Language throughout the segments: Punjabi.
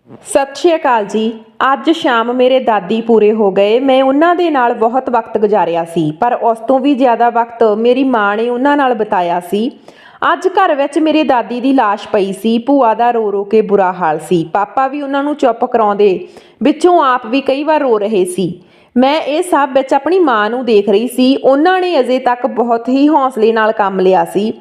ਸਤਿ ਸ਼੍ਰੀ ਅਕਾਲ ਜੀ। ਅੱਜ ਸ਼ਾਮ ਮੇਰੇ ਦਾਦੀ ਪੂਰੇ ਹੋ ਗਏ। ਮੈਂ ਉਹਨਾਂ ਦੇ ਨਾਲ ਬਹੁਤ ਵਕਤ ਗੁਜ਼ਾਰਿਆ ਸੀ, ਪਰ ਉਸ ਤੋਂ ਵੀ ਜ਼ਿਆਦਾ ਵਕਤ ਮੇਰੀ ਮਾਂ ਨੇ ਉਹਨਾਂ ਨਾਲ ਬਿਤਾਇਆ ਸੀ। ਅੱਜ ਘਰ ਵਿੱਚ ਮੇਰੇ ਦਾਦੀ ਦੀ ਲਾਸ਼ ਪਈ ਸੀ। ਭੂਆ ਦਾ ਰੋ ਰੋ ਕੇ ਬੁਰਾ ਹਾਲ ਸੀ। ਪਾਪਾ ਵੀ ਉਹਨਾਂ ਨੂੰ ਚੁੱਪ ਕਰਾਉਂਦੇ, ਵਿੱਚੋਂ ਆਪ ਵੀ ਕਈ ਵਾਰ ਰੋ ਰਹੇ ਸੀ। ਮੈਂ ਇਹ ਸਭ ਵਿੱਚ ਆਪਣੀ ਮਾਂ ਨੂੰ ਦੇਖ ਰਹੀ ਸੀ। ਉਹਨਾਂ ਨੇ ਅਜੇ ਤੱਕ ਬਹੁਤ ਹੀ ਹੌਸਲੇ ਨਾਲ ਕੰਮ ਲਿਆ ਸੀ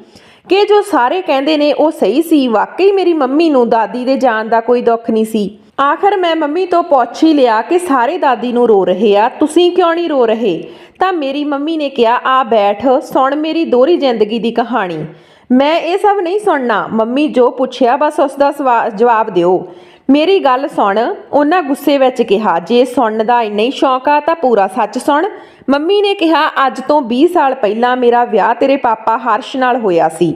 ਕਿ ਜੋ ਸਾਰੇ ਕਹਿੰਦੇ ਨੇ ਉਹ ਸਹੀ ਸੀ। ਵਾਕਈ ਮੇਰੀ ਮੰਮੀ ਨੂੰ ਦਾਦੀ ਦੇ ਜਾਣ ਦਾ ਕੋਈ ਦੁੱਖ ਨਹੀਂ ਸੀ। ਆਖਰ ਮੈਂ ਮੰਮੀ ਤੋਂ ਪੁੱਛ ਹੀ ਲਿਆ ਕਿ ਸਾਰੇ ਦਾਦੀ ਨੂੰ ਰੋ ਰਹੇ ਆ, ਤੁਸੀਂ ਕਿਉਂ ਨਹੀਂ ਰੋ ਰਹੇ? ਤਾਂ ਮੇਰੀ ਮੰਮੀ ਨੇ ਕਿਹਾ, ਆ ਬੈਠ, ਸੁਣ ਮੇਰੀ ਦੋਹਰੀ ਜ਼ਿੰਦਗੀ ਦੀ ਕਹਾਣੀ। ਮੈਂ ਇਹ ਸਭ ਨਹੀਂ ਸੁਣਨਾ ਮੰਮੀ, ਜੋ ਪੁੱਛਿਆ ਬਸ ਉਸ ਦਾ ਜਵਾਬ ਦਿਓ। ਮੇਰੀ ਗੱਲ ਸੁਣ, ਉਹਨਾਂ ਗੁੱਸੇ ਵਿੱਚ ਕਿਹਾ। ਜੇ ਸੁਣਨ ਦਾ ਇੰਨਾ ਹੀ ਸ਼ੌਂਕ ਆ ਤਾਂ ਪੂਰਾ ਸੱਚ ਸੁਣ। ਮੰਮੀ ਨੇ ਕਿਹਾ, ਅੱਜ ਤੋਂ 20 ਸਾਲ ਪਹਿਲਾਂ ਮੇਰਾ ਵਿਆਹ ਤੇਰੇ ਪਾਪਾ ਹਰਸ਼ ਨਾਲ ਹੋਇਆ ਸੀ।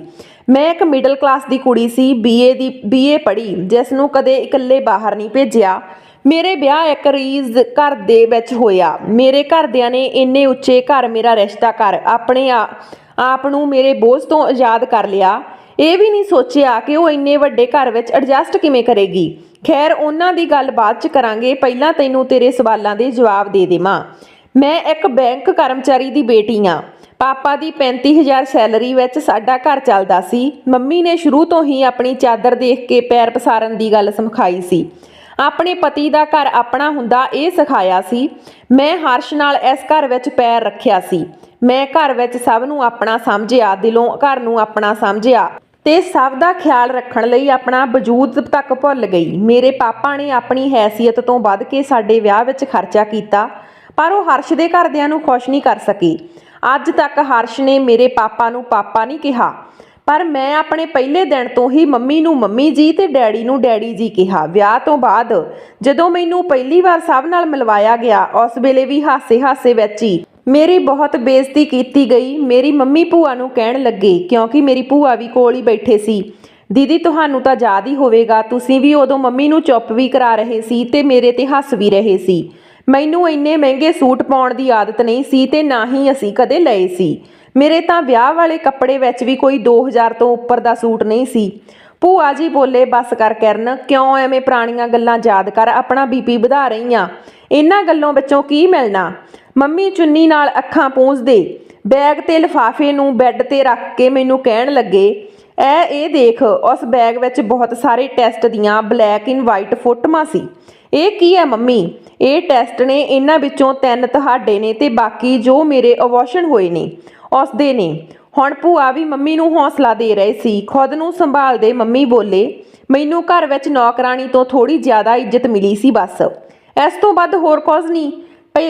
ਮੈਂ ਇੱਕ ਮਿਡਲ ਕਲਾਸ ਦੀ ਕੁੜੀ ਸੀ, ਬੀਏ ਪੜ੍ਹੀ, ਜਿਸ ਨੂੰ ਕਦੇ ਇਕੱਲੇ ਬਾਹਰ ਨਹੀਂ ਭੇਜਿਆ। ਮੇਰੇ ਵਿਆਹ ਇੱਕ ਰੀਝ ਘਰ ਦੇ ਵਿੱਚ ਹੋਇਆ। ਮੇਰੇ ਘਰਦਿਆਂ ਨੇ ਇੰਨੇ ਉੱਚੇ ਘਰ ਮੇਰਾ ਰਿਸ਼ਤਾ ਕਰ ਆਪਣੇ ਆਪ ਨੂੰ ਮੇਰੇ ਬੋਝ ਤੋਂ ਆਜ਼ਾਦ ਕਰ ਲਿਆ। ਇਹ ਵੀ ਨਹੀਂ ਸੋਚਿਆ ਕਿ ਉਹ ਇੰਨੇ ਵੱਡੇ ਘਰ ਵਿੱਚ ਐਡਜਸਟ ਕਿਵੇਂ ਕਰੇਗੀ। ਖੈਰ, ਉਹਨਾਂ ਦੀ ਗੱਲ ਬਾਅਦ 'ਚ ਕਰਾਂਗੇ। ਪਹਿਲਾਂ ਤੈਨੂੰ ਤੇਰੇ ਸਵਾਲਾਂ ਦੇ ਜਵਾਬ ਦੇ ਦੇਵਾਂ। ਮੈਂ ਇੱਕ ਬੈਂਕ ਕਰਮਚਾਰੀ ਦੀ ਬੇਟੀ ਹਾਂ। ਪਾਪਾ ਦੀ 35,000 ਸੈਲਰੀ ਵਿੱਚ ਸਾਡਾ ਘਰ ਚੱਲਦਾ ਸੀ। ਮੰਮੀ ਨੇ ਸ਼ੁਰੂ ਤੋਂ ਹੀ ਆਪਣੀ ਚਾਦਰ ਦੇਖ ਕੇ ਪੈਰ ਪਸਾਰਨ ਦੀ ਗੱਲ ਸਿਖਾਈ ਸੀ। ਆਪਣੇ ਪਤੀ ਦਾ ਘਰ ਆਪਣਾ ਹੁੰਦਾ ਇਹ ਸਿਖਾਇਆ ਸੀ। ਮੈਂ ਹਰਸ਼ ਨਾਲ ਇਸ ਘਰ ਵਿੱਚ ਪੈਰ ਰੱਖਿਆ ਸੀ। ਮੈਂ ਘਰ ਵਿੱਚ ਸਭ ਨੂੰ ਆਪਣਾ ਸਮਝਿਆ, ਦਿਲੋਂ ਘਰ ਨੂੰ ਆਪਣਾ ਸਮਝਿਆ ਤੇ ਸਭ ਦਾ ਖਿਆਲ ਰੱਖਣ ਲਈ ਆਪਣਾ ਵਜੂਦ ਤੱਕ ਭੁੱਲ ਗਈ। ਮੇਰੇ ਪਾਪਾ ਨੇ ਆਪਣੀ ਹੈਸੀਅਤ ਤੋਂ ਵੱਧ ਕੇ ਸਾਡੇ ਵਿਆਹ ਵਿੱਚ ਖਰਚਾ ਕੀਤਾ, ਪਰ ਉਹ ਹਰਸ਼ ਦੇ ਘਰਦਿਆਂ ਨੂੰ ਖੁਸ਼ ਨਹੀਂ ਕਰ ਸਕੀ। ਅੱਜ ਤੱਕ ਹਰਸ਼ ਨੇ ਮੇਰੇ ਪਾਪਾ ਨੂੰ ਪਾਪਾ ਨਹੀਂ ਕਿਹਾ, ਪਰ ਮੈਂ ਆਪਣੇ ਪਹਿਲੇ ਦਿਨ ਤੋਂ ਹੀ ਮੰਮੀ ਨੂੰ ਮੰਮੀ ਜੀ ਤੇ ਡੈਡੀ ਨੂੰ ਡੈਡੀ ਜੀ ਕਿਹਾ। ਵਿਆਹ ਤੋਂ ਬਾਅਦ ਜਦੋਂ ਮੈਨੂੰ ਪਹਿਲੀ ਵਾਰ ਸਭ ਨਾਲ ਮਿਲਵਾਇਆ ਗਿਆ, ਉਸ ਵੇਲੇ ਵੀ ਹਾਸੇ ਵਿੱਚ ਹੀ ਮੇਰੀ ਬਹੁਤ ਬੇਇੱਜ਼ਤੀ ਕੀਤੀ ਗਈ। ਮੇਰੀ ਮੰਮੀ ਭੂਆ ਨੂੰ ਕਹਿਣ ਲੱਗੇ, ਕਿਉਂਕਿ ਮੇਰੀ ਭੂਆ ਵੀ ਕੋਲ ਹੀ ਬੈਠੇ ਸੀ, ਦੀਦੀ ਤੁਹਾਨੂੰ ਤਾਂ ਯਾਦ ਹੀ ਹੋਵੇਗਾ, ਤੁਸੀਂ ਵੀ ਉਦੋਂ ਮੰਮੀ ਨੂੰ ਚੁੱਪ ਵੀ ਕਰਾ ਰਹੇ ਸੀ ਤੇ ਮੇਰੇ ਤੇ ਹੱਸ ਵੀ ਰਹੇ ਸੀ। ਮੈਨੂੰ ਇੰਨੇ ਮਹਿੰਗੇ ਸੂਟ ਪਾਉਣ ਦੀ ਆਦਤ ਨਹੀਂ ਸੀ ਤੇ ਨਾ ਹੀ ਅਸੀਂ ਕਦੇ ਲਏ ਸੀ। ਮੇਰੇ ਤਾਂ ਵਿਆਹ ਵਾਲੇ ਕੱਪੜੇ ਵਿੱਚ ਵੀ ਕੋਈ 2000 ਤੋਂ ਉੱਪਰ ਦਾ ਸੂਟ ਨਹੀਂ ਸੀ। ਭੂਆ ਜੀ ਬੋਲੇ, ਬਸ ਕਰ ਕਿਰਨ, ਕਿਉਂ ਐਵੇਂ ਪੁਰਾਣੀਆਂ ਗੱਲਾਂ ਯਾਦ ਕਰ, ਆਪਣਾ ਬੀਪੀ ਵਧਾ ਰਹੀ ਆ। ਇਹਨਾਂ ਗੱਲਾਂ ਵਿੱਚੋਂ ਕੀ ਮਿਲਣਾ? ਮੰਮੀ ਚੁੰਨੀ ਨਾਲ ਅੱਖਾਂ ਪੂੰਝਦੇ ਬੈਗ ਤੇ ਲਿਫਾਫੇ ਨੂੰ ਬੈੱਡ ਤੇ ਰੱਖ ਕੇ ਮੈਨੂੰ ਕਹਿਣ ਲੱਗੇ, ਇਹ ਦੇਖ। ਉਸ ਬੈਗ ਵਿੱਚ ਬਹੁਤ ਸਾਰੇ ਟੈਸਟ ਦੀਆਂ ਬਲੈਕ ਐਂਡ ਵਾਈਟ ਫੋਟੋਆਂ ਸੀ। ਇਹ ਕੀ ਹੈ ਮੰਮੀ? ਇਹ ਟੈਸਟ ਨੇ, ਇਹਨਾਂ ਵਿੱਚੋਂ 3 ਤੁਹਾਡੇ ਨੇ ਤੇ ਬਾਕੀ ਜੋ ਮੇਰੇ ਅਬੋਰਸ਼ਨ ਹੋਏ ਨੇ ਉਸਦੇ ਨੇ। ਹੁਣ ਭੂਆ ਵੀ ਮੰਮੀ ਨੂੰ ਹੌਸਲਾ ਦੇ ਰਹੇ ਸੀ। ਖੁਦ ਨੂੰ ਸੰਭਾਲਦੇ ਮੰਮੀ ਬੋਲੇ, ਮੈਨੂੰ ਘਰ ਵਿੱਚ ਨੌਕਰਾਣੀ ਤੋਂ ਥੋੜੀ ਜ਼ਿਆਦਾ ਇੱਜ਼ਤ ਮਿਲੀ ਸੀ, ਬਸ ਇਸ ਤੋਂ ਵੱਧ ਹੋਰ ਕੁਝ ਨਹੀਂ।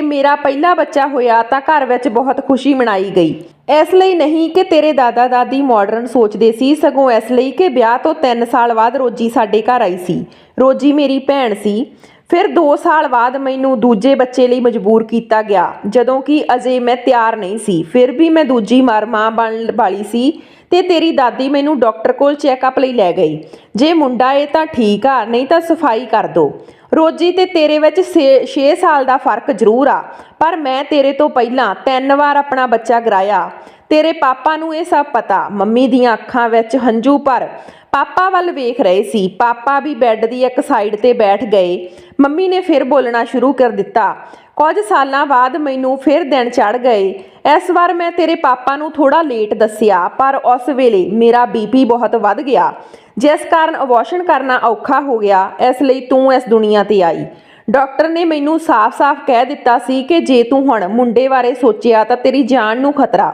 ਮੇਰਾ ਪਹਿਲਾ ਬੱਚਾ ਹੋਇਆ ਤਾਂ ਘਰ ਵਿੱਚ ਬਹੁਤ ਖੁਸ਼ੀ ਮਨਾਈ ਗਈ। ਇਸ ਲਈ ਨਹੀਂ ਕਿ ਤੇਰੇ ਦਾਦਾ ਦਾਦੀ ਮਾਡਰਨ ਸੋਚਦੇ ਸੀ, ਸਗੋਂ ਇਸ ਲਈ ਕਿ ਵਿਆਹ ਤੋਂ 3 ਸਾਲ ਬਾਅਦ ਰੋਜੀ ਸਾਡੇ ਘਰ ਆਈ ਸੀ। ਰੋਜੀ ਮੇਰੀ ਭੈਣ ਸੀ। ਫਿਰ 2 ਸਾਲ ਬਾਅਦ ਮੈਨੂੰ ਦੂਜੇ ਬੱਚੇ ਲਈ ਮਜਬੂਰ ਕੀਤਾ ਗਿਆ, ਜਦੋਂ ਕਿ ਅਜੇ ਮੈਂ ਤਿਆਰ ਨਹੀਂ ਸੀ। ਫਿਰ ਵੀ ਮੈਂ ਦੂਜੀ ਮਾਂ ਬਣਨ ਵਾਲੀ ਸੀ ਤੇ ਤੇਰੀ ਦਾਦੀ ਮੈਨੂੰ ਡਾਕਟਰ ਕੋਲ ਚੈੱਕਅਪ ਲਈ ਲੈ ਗਈ। ਜੇ ਮੁੰਡਾ ਏ ਤਾਂ ਠੀਕ ਆ, ਨਹੀਂ ਤਾਂ ਸਫਾਈ ਕਰ ਦੋ। ਰੋਜੀ ਤੇ ਤੇਰੇ ਵਿੱਚ 6 ਸਾਲ ਦਾ ਫਰਕ ਜ਼ਰੂਰ ਆ, ਪਰ ਮੈਂ ਤੇਰੇ ਤੋਂ ਪਹਿਲਾਂ 3 ਵਾਰ ਆਪਣਾ ਬੱਚਾ ਗਿਰਾਇਆ। ਤੇਰੇ ਪਾਪਾ ਨੂੰ ਇਹ ਸਭ ਪਤਾ। ਮੰਮੀ ਦੀਆਂ ਅੱਖਾਂ ਵਿੱਚ ਹੰਝੂ ਭਰ ਪਾਪਾ ਵੱਲ ਵੇਖ ਰਹੇ ਸੀ। ਪਾਪਾ ਵੀ ਬੈੱਡ ਦੀ ਇੱਕ ਸਾਈਡ ਤੇ ਬੈਠ ਗਏ। ਮੰਮੀ ਨੇ ਫਿਰ ਬੋਲਣਾ ਸ਼ੁਰੂ ਕਰ ਦਿੱਤਾ। ਕੁਝ ਸਾਲਾਂ ਬਾਅਦ ਮੈਨੂੰ ਫਿਰ ਦਿਨ ਚੜ੍ਹ ਗਏ। ਇਸ ਵਾਰ ਮੈਂ ਤੇਰੇ ਪਾਪਾ ਨੂੰ ਥੋੜਾ ਲੇਟ ਦੱਸਿਆ, ਪਰ ਉਸ ਵੇਲੇ ਮੇਰਾ ਬੀਪੀ ਬਹੁਤ ਵੱਧ ਗਿਆ, ਜਿਸ ਕਾਰਨ ਅਬੋਰਸ਼ਨ ਕਰਨਾ ਔਖਾ ਹੋ ਗਿਆ। ਇਸ ਲਈ ਤੂੰ ਇਸ ਦੁਨੀਆ ਤੇ ਆਈ। ਡਾਕਟਰ ਨੇ ਮੈਨੂੰ ਸਾਫ਼-ਸਾਫ਼ ਕਹਿ ਦਿੱਤਾ ਸੀ ਕਿ ਜੇ ਤੂੰ ਹੁਣ ਮੁੰਡੇ ਬਾਰੇ ਸੋਚਿਆ ਤਾਂ ਤੇਰੀ ਜਾਨ ਨੂੰ ਖਤਰਾ।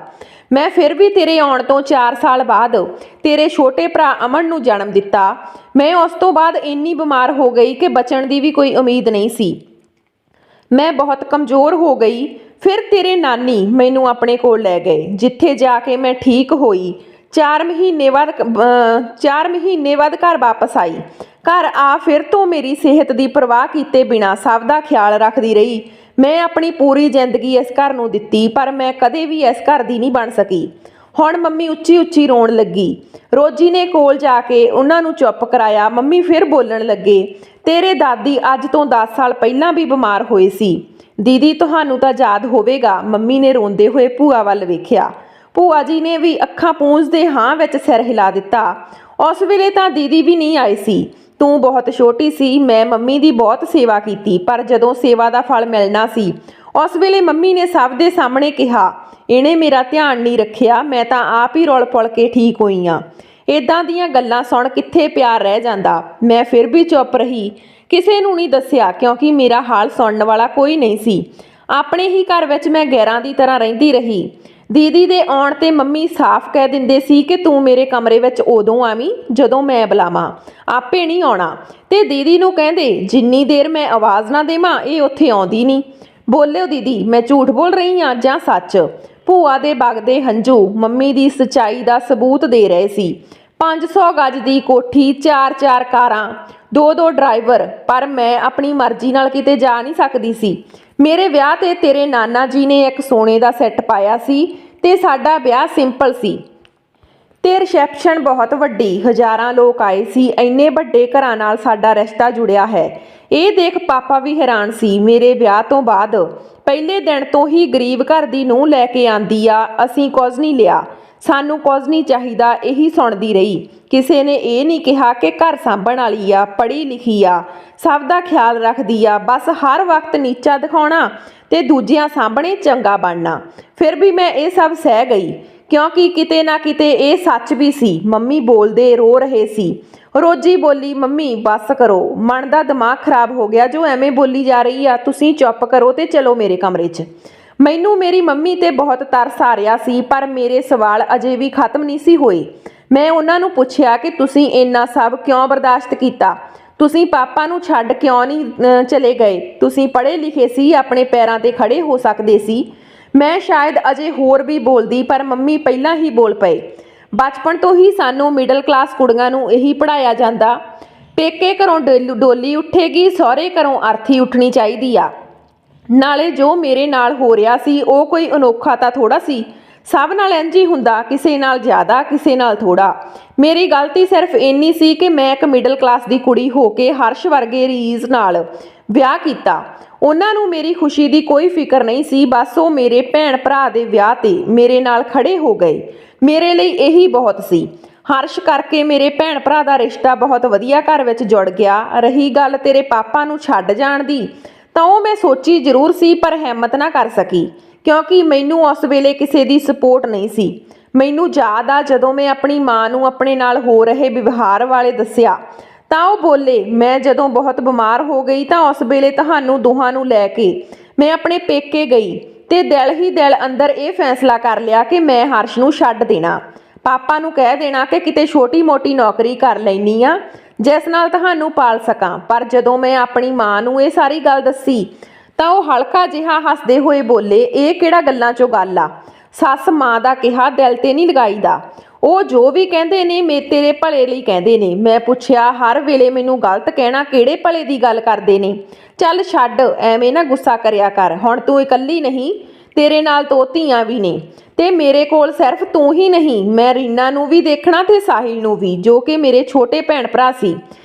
ਮੈਂ ਫਿਰ ਵੀ ਤੇਰੇ ਆਉਣ ਤੋਂ 4 ਸਾਲ ਬਾਅਦ ਤੇਰੇ ਛੋਟੇ ਭਰਾ ਅਮਨ ਨੂੰ ਜਨਮ ਦਿੱਤਾ। ਮੈਂ ਉਸ ਤੋਂ ਬਾਅਦ ਇੰਨੀ ਬਿਮਾਰ ਹੋ ਗਈ ਕਿ ਬਚਣ ਦੀ ਵੀ ਕੋਈ ਉਮੀਦ ਨਹੀਂ ਸੀ। ਮੈਂ ਬਹੁਤ ਕਮਜ਼ੋਰ ਹੋ ਗਈ। ਫਿਰ ਤੇਰੇ ਨਾਨੀ ਮੈਨੂੰ ਆਪਣੇ ਕੋਲ ਲੈ ਗਏ, ਜਿੱਥੇ ਜਾ ਕੇ ਮੈਂ ਠੀਕ ਹੋਈ। 4 ਮਹੀਨੇ ਬਾਅਦ ਘਰ ਵਾਪਸ ਆਈ। ਘਰ ਆ ਫਿਰ ਤੋਂ ਮੇਰੀ ਸਿਹਤ ਦੀ ਪਰਵਾਹ ਕੀਤੇ ਬਿਨਾਂ ਸਭ ਦਾ ਖਿਆਲ ਰੱਖਦੀ ਰਹੀ। ਮੈਂ ਆਪਣੀ ਪੂਰੀ ਜ਼ਿੰਦਗੀ ਇਸ ਘਰ ਨੂੰ ਦਿੱਤੀ, ਪਰ ਮੈਂ ਕਦੇ ਵੀ ਇਸ ਘਰ ਦੀ ਨਹੀਂ ਬਣ ਸਕੀ। ਹੁਣ ਮੰਮੀ ਉੱਚੀ ਉੱਚੀ ਰੋਣ ਲੱਗੀ। ਰੋਜੀ ਨੇ ਕੋਲ ਜਾ ਕੇ ਉਹਨਾਂ ਨੂੰ ਚੁੱਪ ਕਰਾਇਆ। ਮੰਮੀ ਫਿਰ ਬੋਲਣ ਲੱਗੇ, ਤੇਰੇ ਦਾਦੀ ਅੱਜ ਤੋਂ 10 ਸਾਲ ਪਹਿਲਾਂ ਵੀ ਬਿਮਾਰ ਹੋਏ ਸੀ। ਦੀਦੀ ਤੁਹਾਨੂੰ ਤਾਂ ਯਾਦ ਹੋਵੇਗਾ। ਮੰਮੀ ਨੇ ਰੋਂਦੇ ਹੋਏ ਭੂਆ ਵੱਲ ਵੇਖਿਆ। ਭੂਆ ਜੀ ਨੇ ਵੀ ਅੱਖਾਂ ਪੂੰਝਦੇ ਹਾਂ ਵਿੱਚ ਸਿਰ ਹਿਲਾ ਦਿੱਤਾ। ਉਸ ਵੇਲੇ ਤਾਂ ਦੀਦੀ ਵੀ ਨਹੀਂ ਆਏ ਸੀ। ਤੂੰ ਬਹੁਤ ਛੋਟੀ ਸੀ, ਮੈਂ ਮੰਮੀ ਦੀ ਬਹੁਤ ਸੇਵਾ ਕੀਤੀ, ਪਰ ਜਦੋਂ ਸੇਵਾ ਦਾ ਫਲ ਮਿਲਣਾ ਸੀ ਉਸ ਵੇਲੇ ਮੰਮੀ ਨੇ ਸਭ ਦੇ ਸਾਹਮਣੇ ਕਿਹਾ, ਇਹਨੇ ਮੇਰਾ ਧਿਆਨ ਨਹੀਂ ਰੱਖਿਆ, ਮੈਂ ਤਾਂ ਆਪ ਹੀ ਰੁਲ ਪੁਲ ਕੇ ਠੀਕ ਹੋਈ ਹਾਂ। ਇੱਦਾਂ ਦੀਆਂ ਗੱਲਾਂ ਸੁਣ ਕਿੱਥੇ ਪਿਆਰ ਰਹਿ ਜਾਂਦਾ। ਮੈਂ ਫਿਰ ਵੀ ਚੁੱਪ ਰਹੀ, ਕਿਸੇ ਨੂੰ ਨਹੀਂ ਦੱਸਿਆ, ਕਿਉਂਕਿ ਮੇਰਾ ਹਾਲ ਸੁਣਨ ਵਾਲਾ ਕੋਈ ਨਹੀਂ ਸੀ। ਆਪਣੇ ਹੀ ਘਰ ਵਿੱਚ ਮੈਂ ਗੈਰਾਂ ਦੀ ਤਰ੍ਹਾਂ ਰਹਿੰਦੀ ਰਹੀ। ਦੀਦੀ ਦੇ ਆਉਣ ਤੇ ਮੰਮੀ ਸਾਫ਼ ਕਹਿ ਦਿੰਦੇ ਸੀ ਕਿ ਤੂੰ ਮੇਰੇ ਕਮਰੇ ਵਿੱਚ ਉਦੋਂ ਆਵੀਂ ਜਦੋਂ ਮੈਂ ਬੁਲਾਵਾਂ, ਆਪੇ ਨਹੀਂ ਆਉਣਾ। ਤੇ ਦੀਦੀ ਨੂੰ ਕਹਿੰਦੇ ਜਿੰਨੀ ਦੇਰ ਮੈਂ ਆਵਾਜ਼ ਨਾ ਦੇਵਾਂ ਇਹ ਉੱਥੇ ਆਉਂਦੀ ਨਹੀਂ। ਬੋਲਿਓ ਦੀਦੀ, ਮੈਂ ਝੂਠ ਬੋਲ ਰਹੀ ਹਾਂ ਜਾਂ ਸੱਚ? ਭੂਆ ਦੇ ਵਗਦੇ ਹੰਝੂ ਮੰਮੀ ਦੀ ਸੱਚਾਈ ਦਾ ਸਬੂਤ ਦੇ ਰਹੇ ਸੀ। 500 ਗਜ ਦੀ ਕੋਠੀ, 4 ਕਾਰਾਂ, 2 ਡਰਾਈਵਰ, ਪਰ ਮੈਂ ਆਪਣੀ ਮਰਜ਼ੀ ਨਾਲ ਕਿਤੇ ਜਾ ਨਹੀਂ ਸਕਦੀ ਸੀ। ਮੇਰੇ ਵਿਆਹ ਤੇ ਤੇਰੇ ਨਾਨਾ ਜੀ ਨੇ ਇੱਕ ਸੋਨੇ ਦਾ ਸੈੱਟ ਪਾਇਆ ਸੀ ਤੇ ਸਾਡਾ ਵਿਆਹ ਸਿੰਪਲ ਸੀ ਤੇ ਰਿਸੈਪਸ਼ਨ ਬਹੁਤ ਵੱਡੀ, ਹਜ਼ਾਰਾਂ ਲੋਕ ਆਏ ਸੀ। ਇੰਨੇ ਵੱਡੇ ਘਰਾਂ ਨਾਲ ਸਾਡਾ ਰਿਸ਼ਤਾ ਜੁੜਿਆ ਹੈ। ਇਹ ਦੇਖ ਪਾਪਾ ਵੀ ਹੈਰਾਨ ਸੀ। ਮੇਰੇ ਵਿਆਹ ਤੋਂ ਬਾਅਦ ਪਹਿਲੇ ਦਿਨ ਤੋਂ ਹੀ ਗਰੀਬ ਘਰ ਦੀ ਨੂੰਹ ਲੈ ਕੇ ਆਂਦੀ ਆ, ਅਸੀਂ ਕੁਝ ਨਹੀਂ ਲਿਆ, ਸਾਨੂੰ ਕੁਝ ਨਹੀਂ ਚਾਹੀਦਾ, ਇਹੀ ਸੁਣਦੀ ਰਹੀ। ਕਿਸੇ ਨੇ ਇਹ ਨਹੀਂ ਕਿਹਾ ਕਿ ਘਰ ਸਾਂਭਣ ਵਾਲੀ ਆ, ਪੜ੍ਹੀ ਲਿਖੀ ਆ, ਸਭ ਦਾ ਖਿਆਲ ਰੱਖਦੀ ਆ, ਬਸ ਹਰ ਵਕਤ ਨੀਚਾ ਦਿਖਾਉਣਾ ਤੇ ਦੂਜਿਆਂ ਸਾਹਮਣੇ ਚੰਗਾ ਬਣਨਾ। ਫਿਰ ਵੀ ਮੈਂ ਇਹ ਸਭ ਸਹਿ ਗਈ, ਕਿਉਂਕਿ ਕਿਤੇ ਨਾ ਕਿਤੇ ਇਹ ਸੱਚ ਵੀ ਸੀ। ਮੰਮੀ ਬੋਲਦੇ ਰੋ ਰਹੇ ਸੀ। ਰੋਜੀ ਬੋਲੀ, ਮੰਮੀ ਬਸ ਕਰੋ, ਮਨ ਦਾ ਦਿਮਾਗ ਖਰਾਬ ਹੋ ਗਿਆ ਜੋ ਐਵੇਂ ਬੋਲੀ ਜਾ ਰਹੀ ਆ, ਤੁਸੀਂ ਚੁੱਪ ਕਰੋ ਤੇ ਚਲੋ ਮੇਰੇ ਕਮਰੇ 'ਚ। ਮੈਨੂੰ ਮੇਰੀ ਮੰਮੀ ਤੇ ਬਹੁਤ ਤਰਸ ਆ ਰਿਹਾ ਸੀ, ਪਰ ਮੇਰੇ ਸਵਾਲ ਅਜੇ ਵੀ ਖਤਮ ਨਹੀਂ ਸੀ ਹੋਏ। ਮੈਂ ਉਹਨਾਂ ਨੂੰ ਪੁੱਛਿਆ ਕਿ ਤੁਸੀਂ ਇੰਨਾ ਸਭ ਕਿਉਂ ਬਰਦਾਸ਼ਤ ਕੀਤਾ? ਤੁਸੀਂ ਪਾਪਾ ਨੂੰ ਛੱਡ ਕਿਉਂ ਨਹੀਂ ਚਲੇ ਗਏ? ਤੁਸੀਂ ਪੜ੍ਹੇ ਲਿਖੇ ਸੀ, ਆਪਣੇ ਪੈਰਾਂ ਤੇ ਖੜੇ ਹੋ ਸਕਦੇ ਸੀ। ਮੈਂ ਸ਼ਾਇਦ ਅਜੇ ਹੋਰ ਵੀ ਬੋਲਦੀ, ਪਰ ਮੰਮੀ ਪਹਿਲਾਂ ਹੀ ਬੋਲ ਪਏ। ਬਚਪਨ ਤੋਂ ਹੀ ਸਾਨੂੰ ਮਿਡਲ ਕਲਾਸ ਕੁੜੀਆਂ ਨੂੰ ਇਹੀ ਪੜ੍ਹਾਇਆ ਜਾਂਦਾ, ਪੇਕੇ ਘਰੋਂ ਡੋਲੀ ਉੱਠੇਗੀ, ਸਹੁਰੇ ਘਰੋਂ ਅਰਥੀ ਉੱਠਣੀ ਚਾਹੀਦੀ ਆ। ਨਾਲੇ ਜੋ ਮੇਰੇ ਨਾਲ ਹੋ ਰਿਹਾ ਸੀ ਉਹ ਕੋਈ ਅਨੋਖਾ ਤਾਂ ਥੋੜਾ ਸੀ, ਸਭ ਨਾਲ ਇੰਝ ਹੀ ਹੁੰਦਾ, ਕਿਸੇ ਨਾਲ ਜ਼ਿਆਦਾ, ਕਿਸੇ ਨਾਲ ਥੋੜਾ। ਮੇਰੀ ਗਲਤੀ ਸਿਰਫ ਇੰਨੀ ਸੀ ਕਿ ਮੈਂ ਇੱਕ ਮਿਡਲ ਕਲਾਸ ਦੀ ਕੁੜੀ ਹੋ ਕੇ ਹਰਸ਼ ਵਰਗੇ ਰੀਜ਼ ਨਾਲ ਵਿਆਹ ਕੀਤਾ। ਉਹਨਾਂ ਨੂੰ ਮੇਰੀ ਖੁਸ਼ੀ ਦੀ ਕੋਈ ਫਿਕਰ ਨਹੀਂ ਸੀ, ਬਸ ਉਹ ਮੇਰੇ ਭੈਣ ਭਰਾ ਦੇ ਵਿਆਹ ਤੇ ਮੇਰੇ ਨਾਲ ਖੜੇ ਹੋ ਗਏ। ਮੇਰੇ ਲਈ ਇਹੀ ਬਹੁਤ ਸੀ। ਹਰਸ਼ ਕਰਕੇ ਮੇਰੇ ਭੈਣ ਭਰਾ ਦਾ ਰਿਸ਼ਤਾ ਬਹੁਤ ਵਧੀਆ ਘਰ ਵਿੱਚ ਜੁੜ ਗਿਆ। ਰਹੀ ਗੱਲ ਤੇਰੇ ਪਾਪਾ ਨੂੰ ਛੱਡ ਜਾਣ ਦੀ, ਤਾਂ ਉਹ ਮੈਂ ਸੋਚੀ ਜ਼ਰੂਰ ਸੀ, ਪਰ ਹਿੰਮਤ ਨਾ ਕਰ ਸਕੀ, ਕਿਉਂਕਿ ਮੈਨੂੰ ਉਸ ਵੇਲੇ ਕਿਸੇ ਦੀ ਸਪੋਰਟ ਨਹੀਂ ਸੀ। ਮੈਨੂੰ ਯਾਦ ਆ ਜਦੋਂ ਮੈਂ ਆਪਣੀ ਮਾਂ ਨੂੰ ਆਪਣੇ ਨਾਲ ਹੋ ਰਹੇ ਵਿਵਹਾਰ ਵਾਲੇ ਦੱਸਿਆ ਤਾਂ ਉਹ ਬੋਲੇ, ਮੈਂ ਜਦੋਂ ਬਹੁਤ ਬਿਮਾਰ ਹੋ ਗਈ ਤਾਂ ਉਸ ਵੇਲੇ ਤੁਹਾਨੂੰ ਦੋਹਾਂ ਨੂੰ ਲੈ ਕੇ ਮੈਂ ਆਪਣੇ ਪੇਕੇ ਗਈ ਤੇ ਦਿਲ ਹੀ ਦਿਲ ਅੰਦਰ ਇਹ ਫੈਸਲਾ ਕਰ ਲਿਆ ਕਿ ਮੈਂ ਹਰਸ਼ ਨੂੰ ਛੱਡ ਦੇਣਾ। ਪਾਪਾ ਨੂੰ ਕਹਿ ਦੇਣਾ ਕਿ ਕਿਤੇ ਛੋਟੀ ਮੋਟੀ ਨੌਕਰੀ ਕਰ ਲੈਣੀ ਆ ਜਿਸ ਨਾਲ ਤੁਹਾਨੂੰ ਪਾਲ ਸਕਾਂ। ਪਰ ਜਦੋਂ ਮੈਂ ਆਪਣੀ ਮਾਂ ਨੂੰ ਇਹ ਸਾਰੀ ਗੱਲ ਦੱਸੀ ਤਾਂ ਉਹ ਹਲਕਾ ਜਿਹਾ ਹੱਸਦੇ ਹੋਏ ਬੋਲੇ, ਇਹ ਕਿਹੜਾ ਗੱਲਾਂ 'ਚੋਂ ਗੱਲ ਆ? ਸੱਸ ਮਾਂ ਦਾ ਕਿਹਾ ਦਿਲ ਤੇ ਨਹੀਂ ਲਗਾਈਦਾ। ਉਹ ਜੋ ਵੀ ਕਹਿੰਦੇ ਨੇ ਤੇਰੇ ਭਲੇ ਲਈ ਕਹਿੰਦੇ ਨੇ। ਮੈਂ ਪੁੱਛਿਆ, ਹਰ ਵੇਲੇ ਮੈਨੂੰ ਗਲਤ ਕਹਿਣਾ, ਕਿਹੜੇ ਭਲੇ ਦੀ ਗੱਲ ਕਰਦੇ ਨੇ? ਚੱਲ ਛੱਡ, ਐਵੇਂ ਨਾ ਗੁੱਸਾ ਕਰਿਆ ਕਰ। ਹੁਣ ਤੂੰ ਇਕੱਲੀ ਨਹੀਂ, ਤੇਰੇ ਨਾਲ 2 ਧੀਆਂ ਵੀ ਨੇ ਤੇ ਮੇਰੇ ਕੋਲ ਸਿਰਫ ਤੂੰ ਹੀ ਨਹੀਂ, ਮੈਂ ਰੀਨਾ ਨੂੰ ਵੀ ਦੇਖਣਾ ਤੇ ਸਾਹਿਲ ਨੂੰ ਵੀ, ਜੋ ਕਿ ਮੇਰੇ ਛੋਟੇ ਭੈਣ ਭਰਾ ਸੀ।